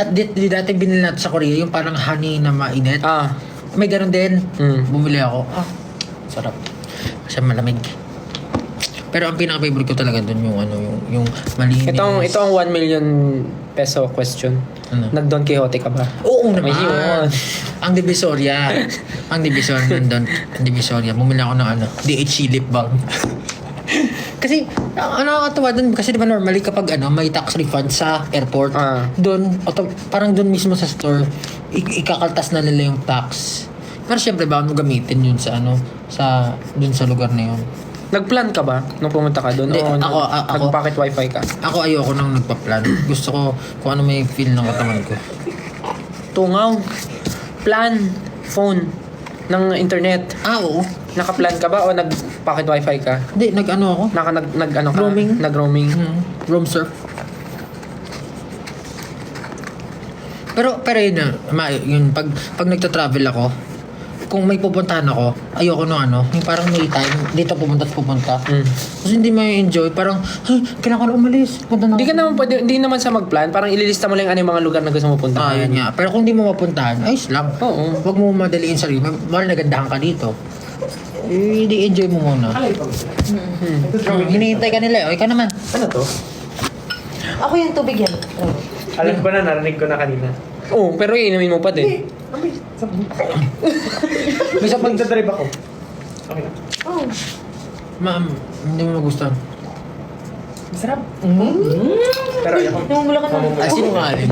dati binili natin sa Korea, yung parang honey na mainit. May ganun din. Bumili ako. Sarap. Kasi malamig. Pero ang pinaka-favorite ko talaga doon yung malinis. Ito ang 1 million peso question. Ano? Nag-Don Quixote ka ba? Oo naman. May yun. Ang Divisoria. Ang Divisoria nandun. Ang Divisoria. Bumili ako ng DHC lip balm. Kasi, ang nakakatawa dun, kasi di ba normally kapag may tax refund sa airport, doon, parang doon mismo sa store, ikakaltas na nila yung tax. Pero syempre, baka mo gamitin yun sa dun sa lugar na yun. Nag-plan ka ba nung pumunta ka doon? Hindi, O ako- nag-pocket wifi ka? Ako ayoko nang nagpa-plan. Gusto ko kung ano may feel ng katawan ko. Tungaw. Plan. Phone. Ng internet. Oo. Naka-plan ka ba o nag-pocket wifi ka? Hindi, nag-ano ako. Nag-ano ka? Roaming. Nag-roaming. Room surf. Pero yun, yun pag nagta-travel ako, kung may pupuntahan ako, ayoko nung yung parang may time, dito pupunta. Kasi hindi may enjoy, parang, kailangan ko na umalis. Punta na Hindi ako. ka naman pwede, hindi naman sa mag-plan. Parang ililista mo lang ano yung mga lugar na gusto mo puntahan. Yun nga. Pero kung di mo mapuntahan, ayos lang. Oo. Huwag mo madaliin sarili. Mahal nagandahan ka dito. Hindi enjoy mo muna. Hinihintay ka nila. O, ikaw naman. Ano to? Ako yung tubig yan. Alam ko na, narinig ko na kanina. Oo, pero iinumin mo pa din. May sa pag... Magdadrive ako. Okay na. Oh. Ma'am, hindi mo magustuhan. Masarap. Pero ayoko. Namumula ka na. Sino nga alin?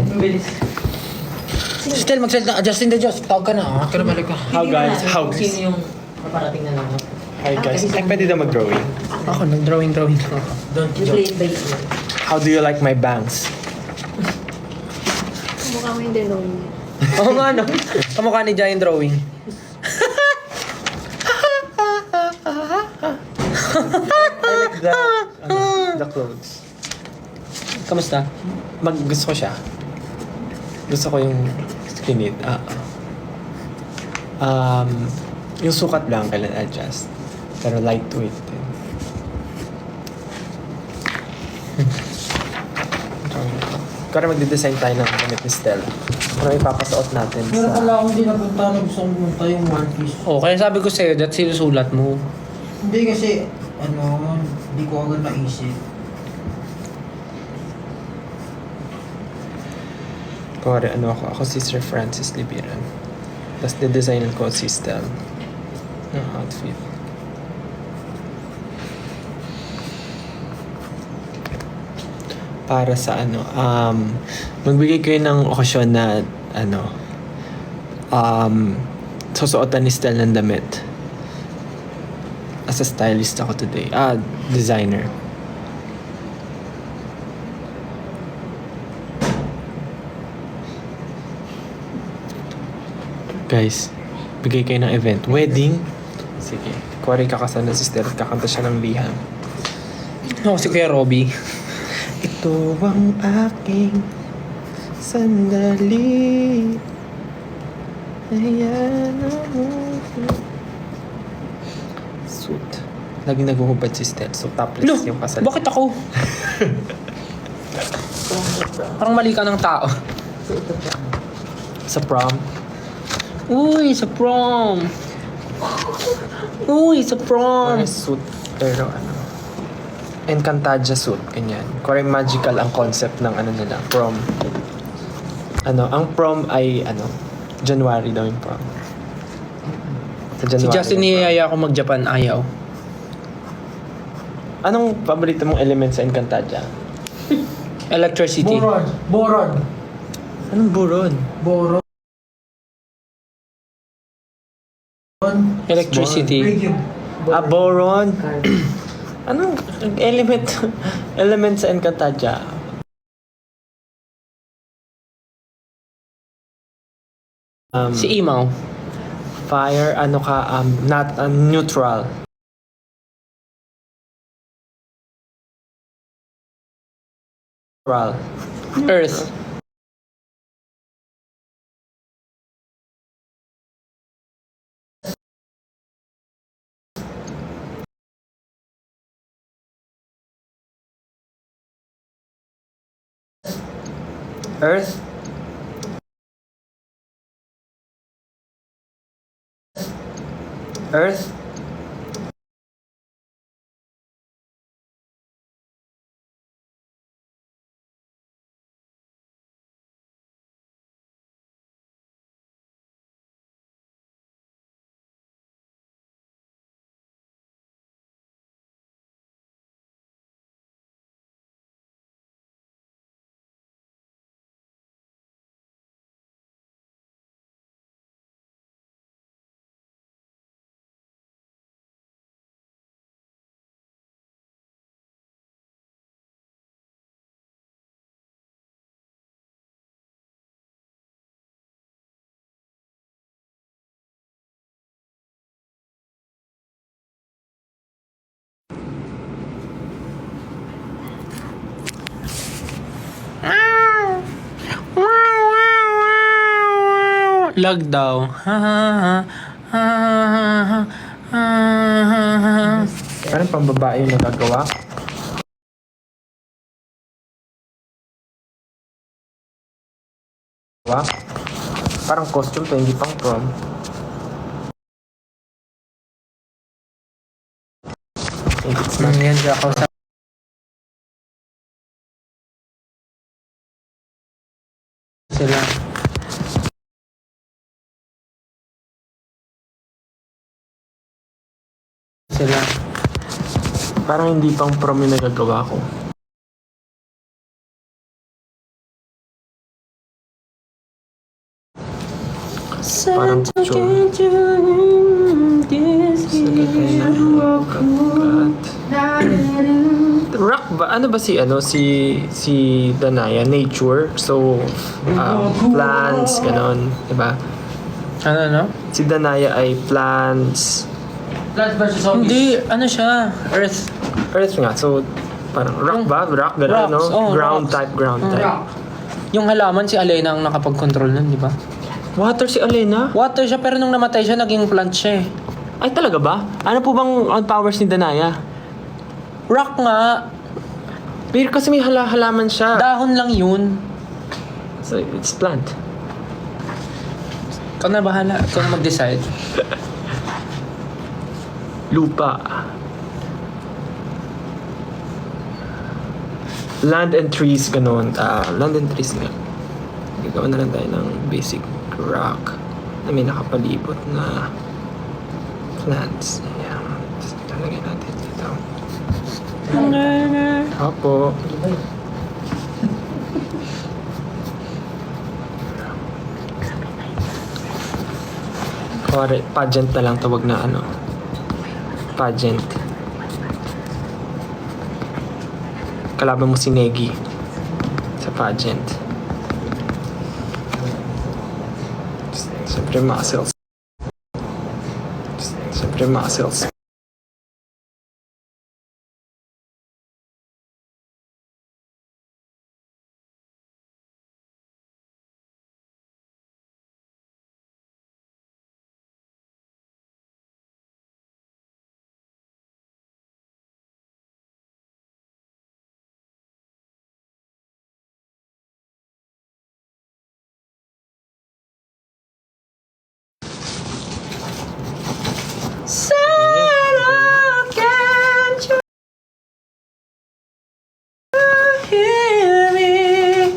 Still, magsalita. Justin the Just. Tawag ka na. Ka na balik ka. How guys? How guys? Sino yung paparating na lang? Hi guys. Ay, pwede na mag-drawing. Ako, nag-drawing ako. Don't You play it by ear. How do you like my bangs? Mukha mo yung drawing. Oo nga, no? Kamukha ni Giant Drawing. The clothes. Kamusta? Gusto ko siya. Gusto ko yung skinny. Yung sukat lang kailan adjust. Pero lightweight din. Kaya magde-design tayo ng gamit ni Stella. Ano ipapasuot natin Meron sa... pala akong di napunta na gusto kong pumunta yung One Piece. Oo, kaya sabi ko sa'yo, that sinusulat mo. Hindi kasi, hindi ko agad naisip. Kaya ako si Sir Francis Libiran. Tapos de-designan ko si Stella ng outfit. Para sa magbigay kayo ng okasyon na susuotan ni Stella ng damit. As a stylist ako today. Designer. Guys, bigay kayo ng event. Wedding. Sige. Kuwari kakasal na si Stella at kakanta siya ng liham. Ako si Kuya Robby. Ito ang aking sandali. Ayan ako. Suit. Laging naguhubad si Stella. So topless yung kasal. Bakit ako? Parang mali ka ng tao. Sa prom. Uy, sa prom! Uy, sa prom! Or suit. Pero ano. Encantadia suit. Ganyan. Kore magical ang concept ng ano nila. Prom. Ano, ang prom ay ano. January daw yung prom. Sa Si January Justin yung prom. niyayaya ako mag-Japan, ayaw. Anong paborito mong element sa Encantadia? Electricity. Boron. Anong buron? Boron. Electricity. Radium. Boron. Anong element sa Encantadia? Si Imaw. Fire, ano ka, not neutral. Neutral. Earth. Earth. Earth. Lag daw. Parang pambabae yung nagagawa. Parang costume to, hindi pang prom. It's not. Yan siya ako sa sila. Sila. Parang hindi pang prom yung nagagawa ko. Parang picture. Rock ba? Ano ba si Danaya? Nature. So, plants, ganon. Diba? Ano? Si Danaya ay plants. Plants versus zombies. Hindi, ano siya? Earth. Earth nga. So, parang rock ba? Rock, gano'n, no? Rocks, oh, Ground rocks. type, ground type. Rock. Yung halaman, si Alena ang nakapag-control nun, di ba? Water si Alena? Water siya, pero nung namatay siya, naging plant siya eh. Ay, talaga ba? Ano po bang powers ni Danaya? Rock nga. Pero kasi may halaman siya. Dahon lang yun. So, it's plant. Ikaw na bahala. Ikaw na mag-decide. Lupa. Land and trees, ganun. Land and trees nga. Gagawa na lang tayo ng basic rock na may nakapalibot na plants. Ayan. Talagay natin dito. Opo. Kore, pageant na lang tawag na ano. Pageant. Kalaban mo si Negi sa pageant. Siyempre muscles. Siyempre muscles. Hear me.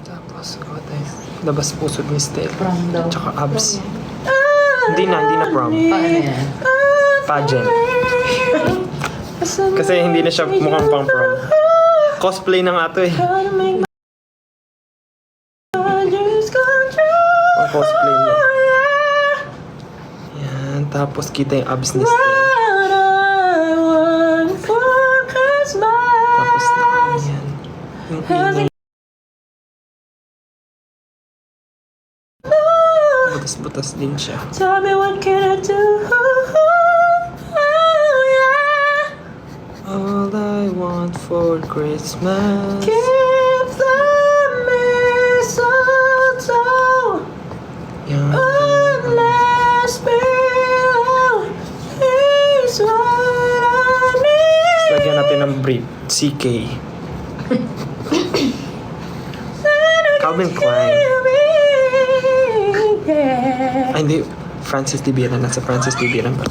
Tapos, what else? Labas pusod ni Stell. Prom daw. Tsaka abs. Hindi na prom. Paano yan? Pageant. Kasi hindi na siya mukhang pang prom. Cosplay na nga to eh. Pang cosplay niya. Yan. Tapos kita yung abs ni Sting. Tapos yan. Yung ingay. Butas-butas din siya. Tell me what can I do? All I want for Christmas. Keep the mistletoe. Yan. Last pillow is what I need. Lagyan natin ng brief. CK. Calvin Klein. Yeah. Ay, hindi. Francis Tibiran. Nasa Francis Tibiran pa.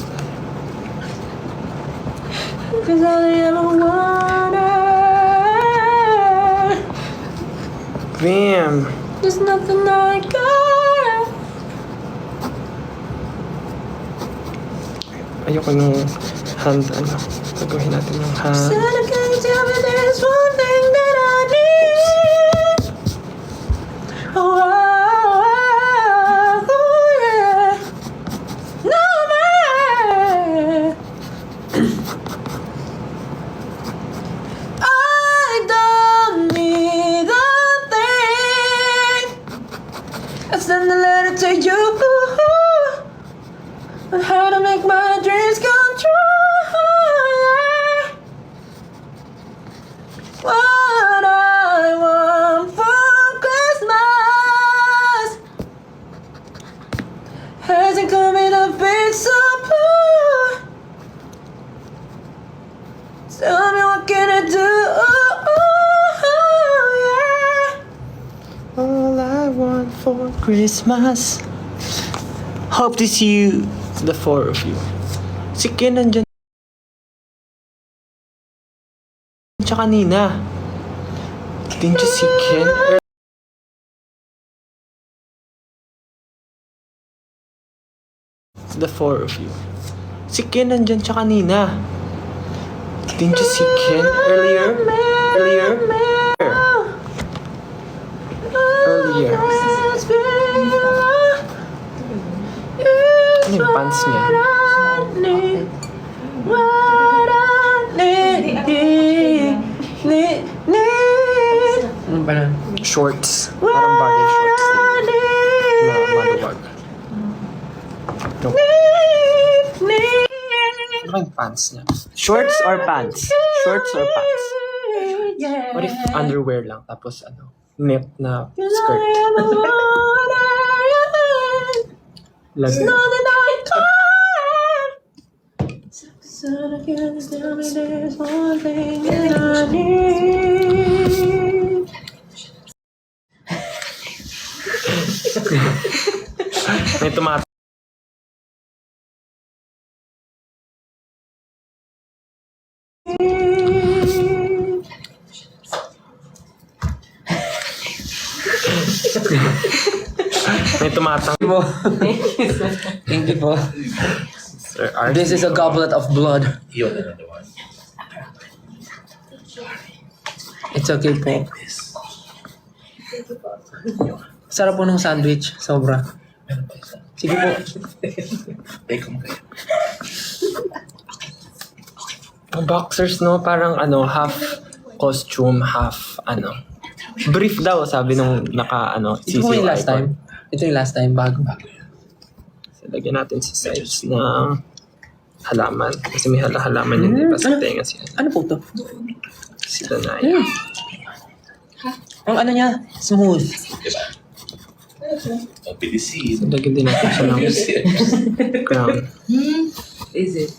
Cause all I ever wanted. Bam! There's nothing I got. Ayoko yung hand, ano. Gagawin natin yung hand. Santa, can you tell me there's one thing that I need? Oh, yeah. No man. I don't need a thing. I send a letter to you on how to make my dreams come true. Yeah. What I want for Christmas hasn't come in a big supply. Tell me what can I do? Yeah. All I want for Christmas. Hope to see you, the four of you. Si Ken nandyan siya kanina. Didn't you see Ken? The four of you. Si Ken nandyan siya kanina. Didn't you see Ken earlier? Earlier? Earlier. Ano yung pants niya? Ano ba na? Shorts. Parang bagay shorts din. Na maluwag. No. Ano yung pants niya? Shorts or pants? Shorts or pants? What if underwear lang tapos ano? Net na skirt. Lag. Santa, can you tell me there's one thing that I need? May tumat. May tumatang. Thank you po. Sir Art. This is a goblet of blood. It's okay po. Sarap po ng sandwich. Sobra. Sige po. Ang boxers, no? Parang ano, half costume, half ano. Brief daw, sabi nung naka, ano, Ito po yung last time. Ito yung last time. Bago. So, lagyan natin sa sides ng halaman. Kasi may halaman yun, di ba? Sa tenga siya. Ano po to? Sila na yan. Ang ano niya? Smooth. So, lagyan din natin siya ng crown. Is it?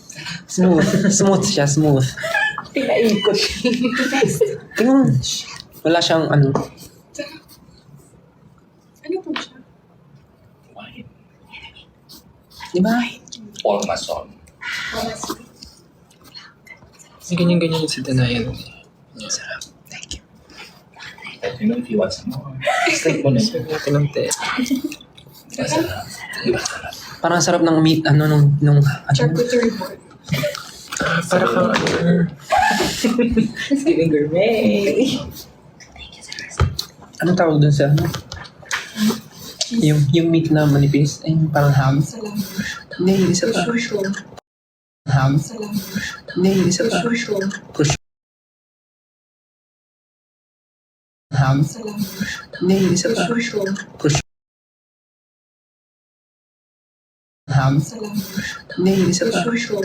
Smooth siya, smooth. Pinaikot. Tingnan mo. Wala siyang ano. Ano po siya? Diba? Ganyan-ganyan yung si Danayan. Sarap. Thank you. Natin ng te. Parang sarap ng meat, ano, nung Charcuterie board. Para kang Steven Gourmet. anong tawag dun sa, ano? Yung meat na manipis, ay parang ham. Salamat. Hindi, isa pa. Shushu. Ham. Salamat. Hindi, isa pa. Shushu. Ham. Salamat. Hindi, isa pa. Shushu. Ham. Salamat. Hindi, isa pa. Shushu.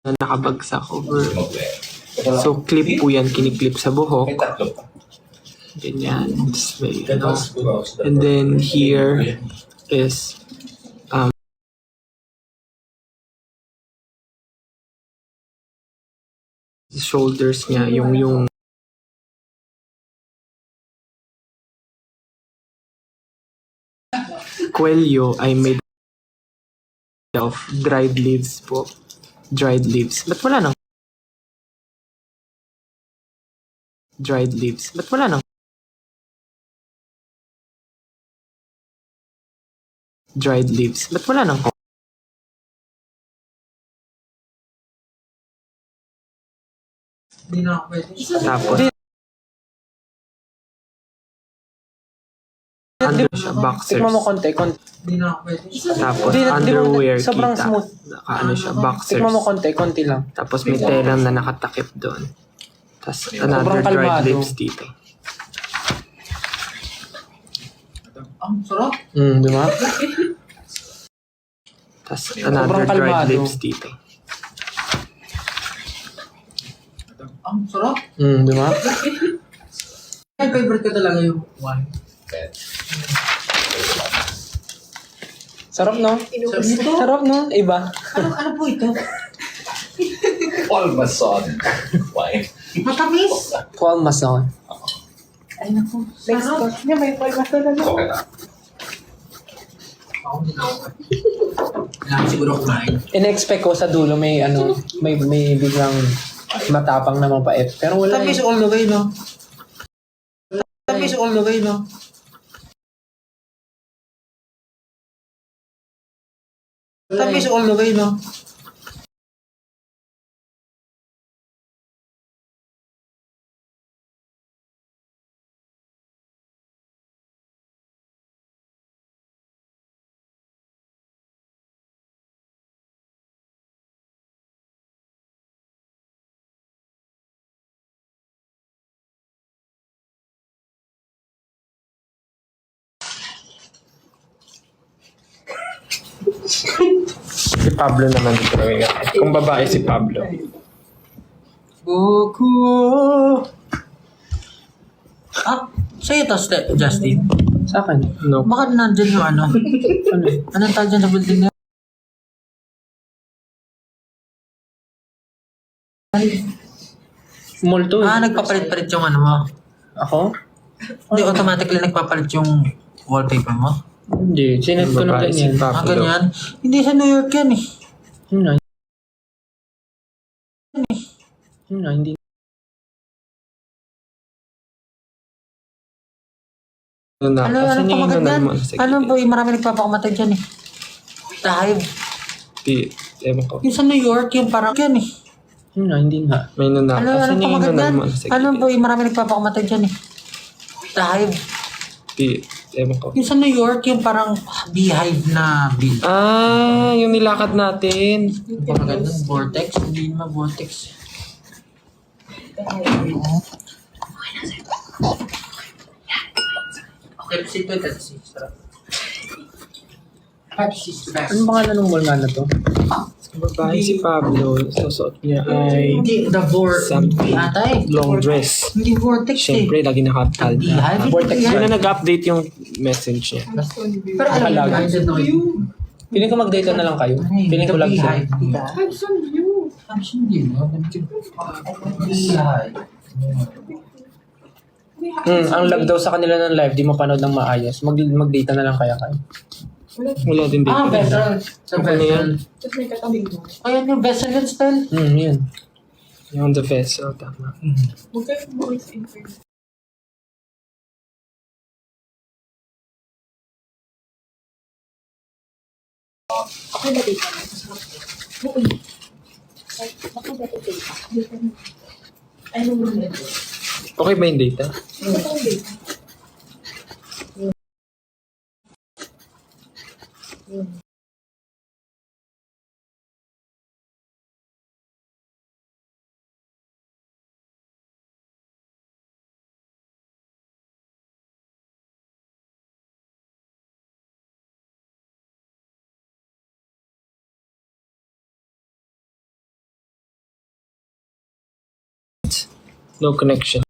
na nakabagsak over. So, clip po yan. Kiniklip sa buhok. Ganyan. Tapos may, ano. And then, here is shoulders niya. Yung kwelyo ay made of dried leaves po. Dried leaves. Ba't wala nang? Dried leaves. Ba't wala nang? Dried leaves. Ba't wala nang? Hindi na ako pwede. Tapos, under siya, boxers. Tikman mo konti. Hindi na ako pwede. Tapos, Di mo- underwear, sobrang kita. smooth. Ano siya, boxers. Tikman mo konti lang. Tapos, may telang na nakatakip doon. Tapos, another Sobrang dried kalmado. lips dito. Ang sarap. Di ba? Tapos, another Sobrang dried kalmado. lips dito. Ang sarap. Di ba? Ay, favorite ko talaga yung wine. Sarap, no? Sarap nito. Sarap, no? Iba. Ano po ito? Almason. Why? Matamis. Paul Mason. Ay, naku. Next Sarap. course niya, may palmasa na lang. Okay na. Ako hindi na ako pwede. Kailangan siguro kumain. In-expect ko sa dulo may ano, may biglang matapang na mapait. Pero wala Tamis eh. all the way, no? Tamis all the way, no? Tamis all the way, no? Si Pablo naman dito. Kung babae si Pablo. Buku. Ah, sa'yo to, Justin. Sa akin. No. Bakit nandyan yung ano? Anong tawag dyan sa building na? Multo. Ah, nagpapalit-palit yung ano mo. Ako? Hindi, automatically nagpapalit yung wallpaper mo. Hindi. Sinat ko na Babae si ganyan. Ah, Pablo. ganyan. Hindi sa New York yan eh. Yun na. Yun na, hindi. Ano na? Ano, Asan anong yung pamagat inunan yan? mo? Sige. Ano ba, marami nagpapakamatay dyan eh. Dive. Ewan ko. Yung sa New York, yung parang yan eh. Yun na, hindi nga. May inunan. Ano, Asan anong yung pamagat inunan yan? mo? Sige. Ano ba, marami nagpapakamatay dyan eh. Dive. Ewan ko. Yung sa New York, yung parang beehive na building. Yung nilakad natin. Yung parang ganun, vortex. Hindi naman vortex. Okay, Pepsi 2, Pepsi. Sarap. Pepsi is best. Ano pangalan ng mall nga na to? Babae si Pablo, susuot niya ay Hindi, the something. Atay. Long dress. Hindi vortex Siyempre, lagi nakatal. Beehive? Vortex Beehive? yun na nag-update yung message niya. Pero alam mo, Nakalaga. I don't know yun. Feeling ko mag-date na lang kayo. Feeling ko lang siya. Have some view. Ang lag daw sa kanila ng live, di mapanood ng maayos. Mag-data na lang kaya kayo. Wala din data. Vessel. Sa Okay na yan. vessel. Tapos may katabi mo. Ayan yung vessel yun, Stel. Yan. Yung the vessel, tama. Huwag kayo buhay sa internet. Ako ba data mo? Oo. Ako ba data? Data mo. Ano mo na dito? Okay ba yung data? Ano ba data? No connection.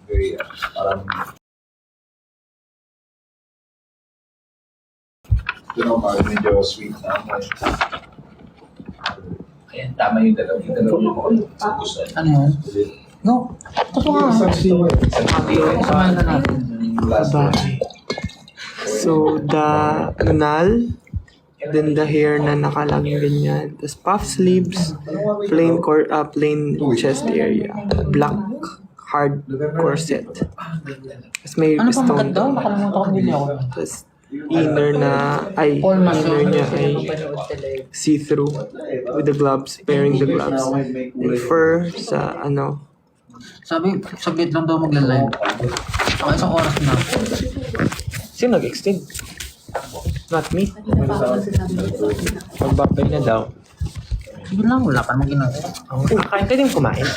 Very, parang, parang medyo sweet na. Ayan, tama yung dalaw yung gusto. Ano yun? No. Totoo nga. Samahan na natin. So, the anal, then the hair na nakalang ganyan. Tapos puff sleeves, plain chest area, black hard corset. Tapos may Ano pa stone. maganda? Nakalimutan ko bili ako. Tapos inner niya ay see-through with the gloves, pairing the gloves. And fur sa Sabi, saglit lang daw magla-live. Saka isang oras na. sino nag-extend? Not me. Magbabay na daw. Sige lang, wala pa namang ginagawa. Kakain ka din kumain.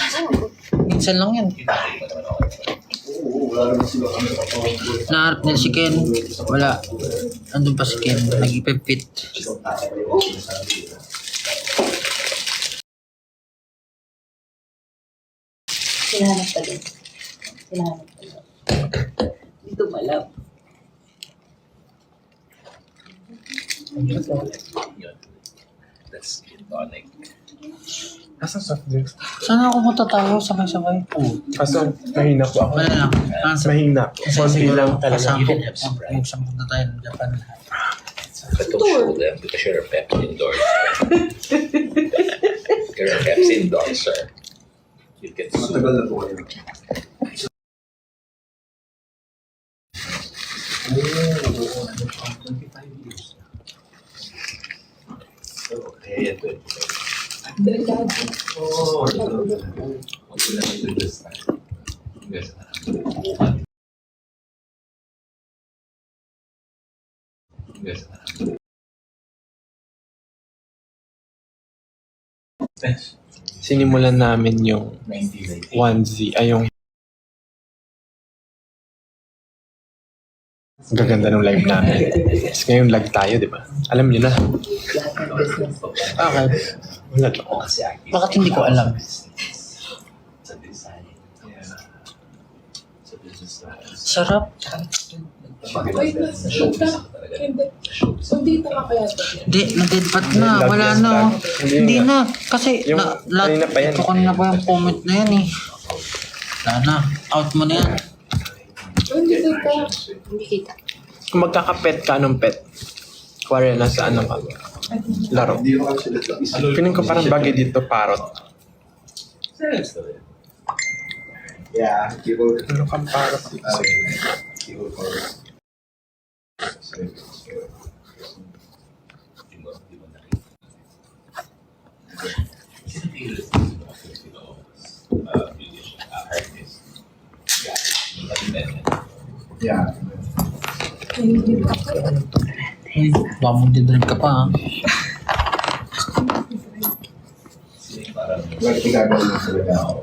Minsan lang yan. Naharap niya si Ken. Wala. Andun pa si Ken. Nag-ipipit. Sinahanap pa din. Dito malap. That's tonic. Asa soft drinks? Saan ako punta tayo? Sabay-sabay. Oo. Kaso, mahina po ako. Wala lang. Mahina. Konti lang talaga. Kasama. Yung punta tayo ng Japan. But don't show them because you're a Pepsi endorser. You're a Pepsi endorser. You get sued. Okay, ito. Sinimulan namin yung onesie, ay yung gaganda ng live namin. Tapos ngayon live tayo, di ba? Alam niyo na. Okay. Wala to. Bakit hindi ko alam? Sarap. Hindi, nag-deadpat na. Wala na. Hindi na. Kasi, Yung kanina pa yan. kanina pa yung comment na yan eh. Wala na. Out mo na yan. Hindi kita. Kung magkaka-pet ka, anong pet? Kuwari nasa ano ka? Laro. Piling ko parang bagay dito, parrot. Yeah, people. Ano kang parrot dito? Yeah. Baka mag-drink ka pa ha. Like, gagawin mo talaga ako.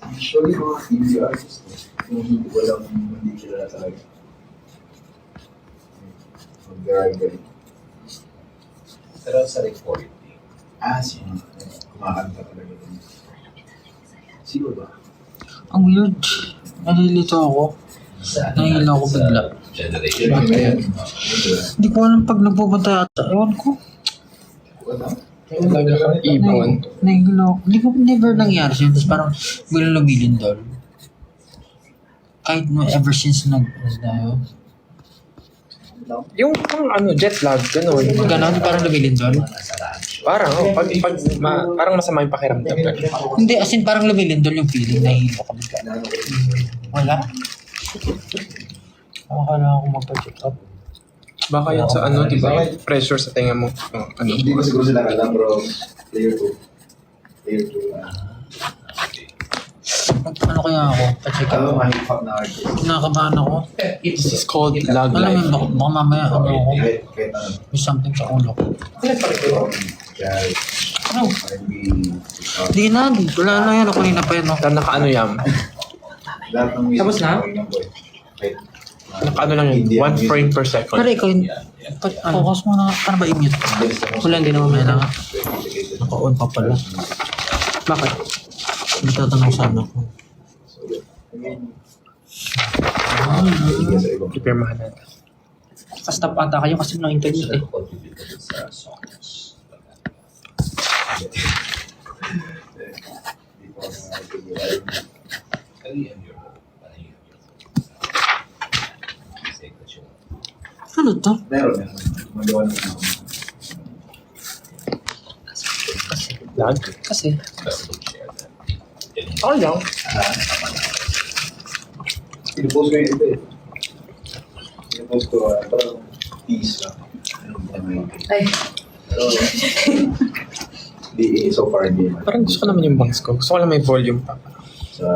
Actually, mga TV artists, kung hindi kilala talaga. Mag-galing. Pero sa recording, sino? Kumakanta talaga din. Sino ba? Ang weird. Nalilito ako. Nahihila ako bigla. Hindi ko alam pag nagpupunta ata. Ewan ko. Ibon. Nahihila ako. Hindi ko never nangyari siya. Tapos parang bigla lumilindol. Kahit ever since tayo. Yung jet lag, gano'n. Ganon, parang lumilindol. Parang, parang masama yung pakiramdam. Hindi, as in parang lumilindol yung feeling. Nahihilo ka bigla. Wala. Akala ko magpa-check up. Baka yan sa di ba? Pressure sa tenga mo. Hindi ko siguro sila alam, bro. Player 2. Player 2. Ano kaya ako? Pa-check up. May hip-hop na artist. Nakakabahan ako. This is called lag Alam life. mo, baka mamaya ano ako. Kahit ano. May something sa ulo ko. Jazz, Ano? R&B, Di na, wala na yan. Ako kanina pa yan. No? Nakaano yan? lahat ng music. Tapos na? Okay boy. Wait. Naka-ano lang yun, 1 frame per second. Pero ikaw, focus mo na, paano ba i-mute? Wala, hindi naman May may lang. Naka-on pa pala. Bakit? Hindi tatanong sana ako. Prepare mo natin. Stop ata kayo kasi ng internet eh. Ano to? Meron. Magawa ng Lag? Kasi, Okay lang. Pinupost ko yung ito eh. Pinupost ko, parang peace lang. Ay. Pero, di, so far, hindi man. Parang gusto ko naman yung bangs ko. Gusto ko lang may volume pa. Sa,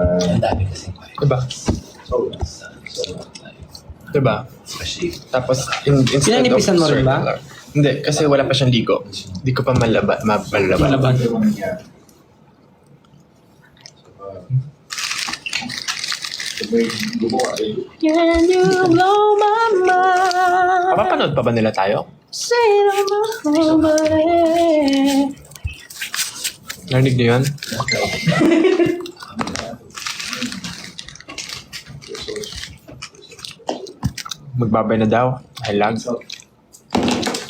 Diba? so, Diba? Tapos, instead of Pinanipisan mo rin ba? circular. Hindi, kasi wala pa siyang ligo. Hindi ko pa malaban. malaban. Can you blow my mind? Papapanood pa ba nila tayo? Say no more. Narinig niyo yun? Magbabay na daw. I lag.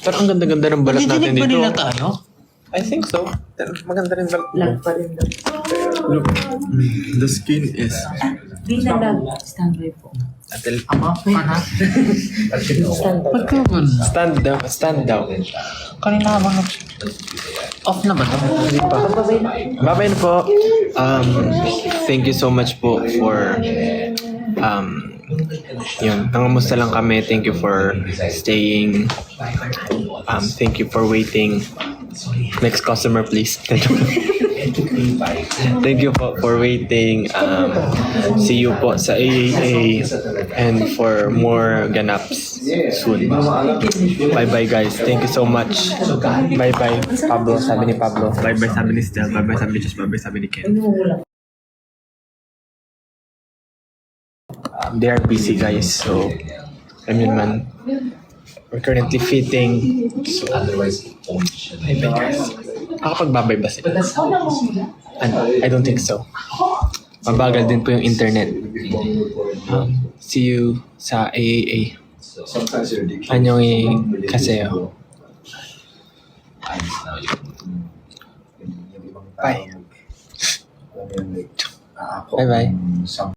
Pero ang ganda-ganda ng balat natin Nadidinig ba dito. nila tayo? I think so. Maganda rin balat. Lag pa rin daw. Look, the skin is... Di na lag. Standby po. Until... Ama? Pana? Standby. Ba't ka ganun? Stand down. Stand down. Kanina ka ba off na ba ito? Hindi pa. Bye-bye na po. Thank you so much po for yun, nangamusta lang kami. Thank you for staying. Thank you for waiting. Next customer, please. Thank you po for waiting. See you po sa AAA and for more ganaps soon. Bye-bye guys. Thank you so much. Bye-bye Pablo. Sabi ni Pablo. Bye-bye sabi ni Stel. Bye-bye sabi ni Just. Bye-bye sabi ni Ken. They are busy guys, so I mean man, we're currently fitting. So bye bye guys. Nakakapagbabay ba sila? Ano? I don't think so. Mabagal din po yung internet. See you sa AAA. sometimes you're ridiculous. Anyong kaseo. Yung ibang tao, Bye. alam mo yun, like, Bye-bye. something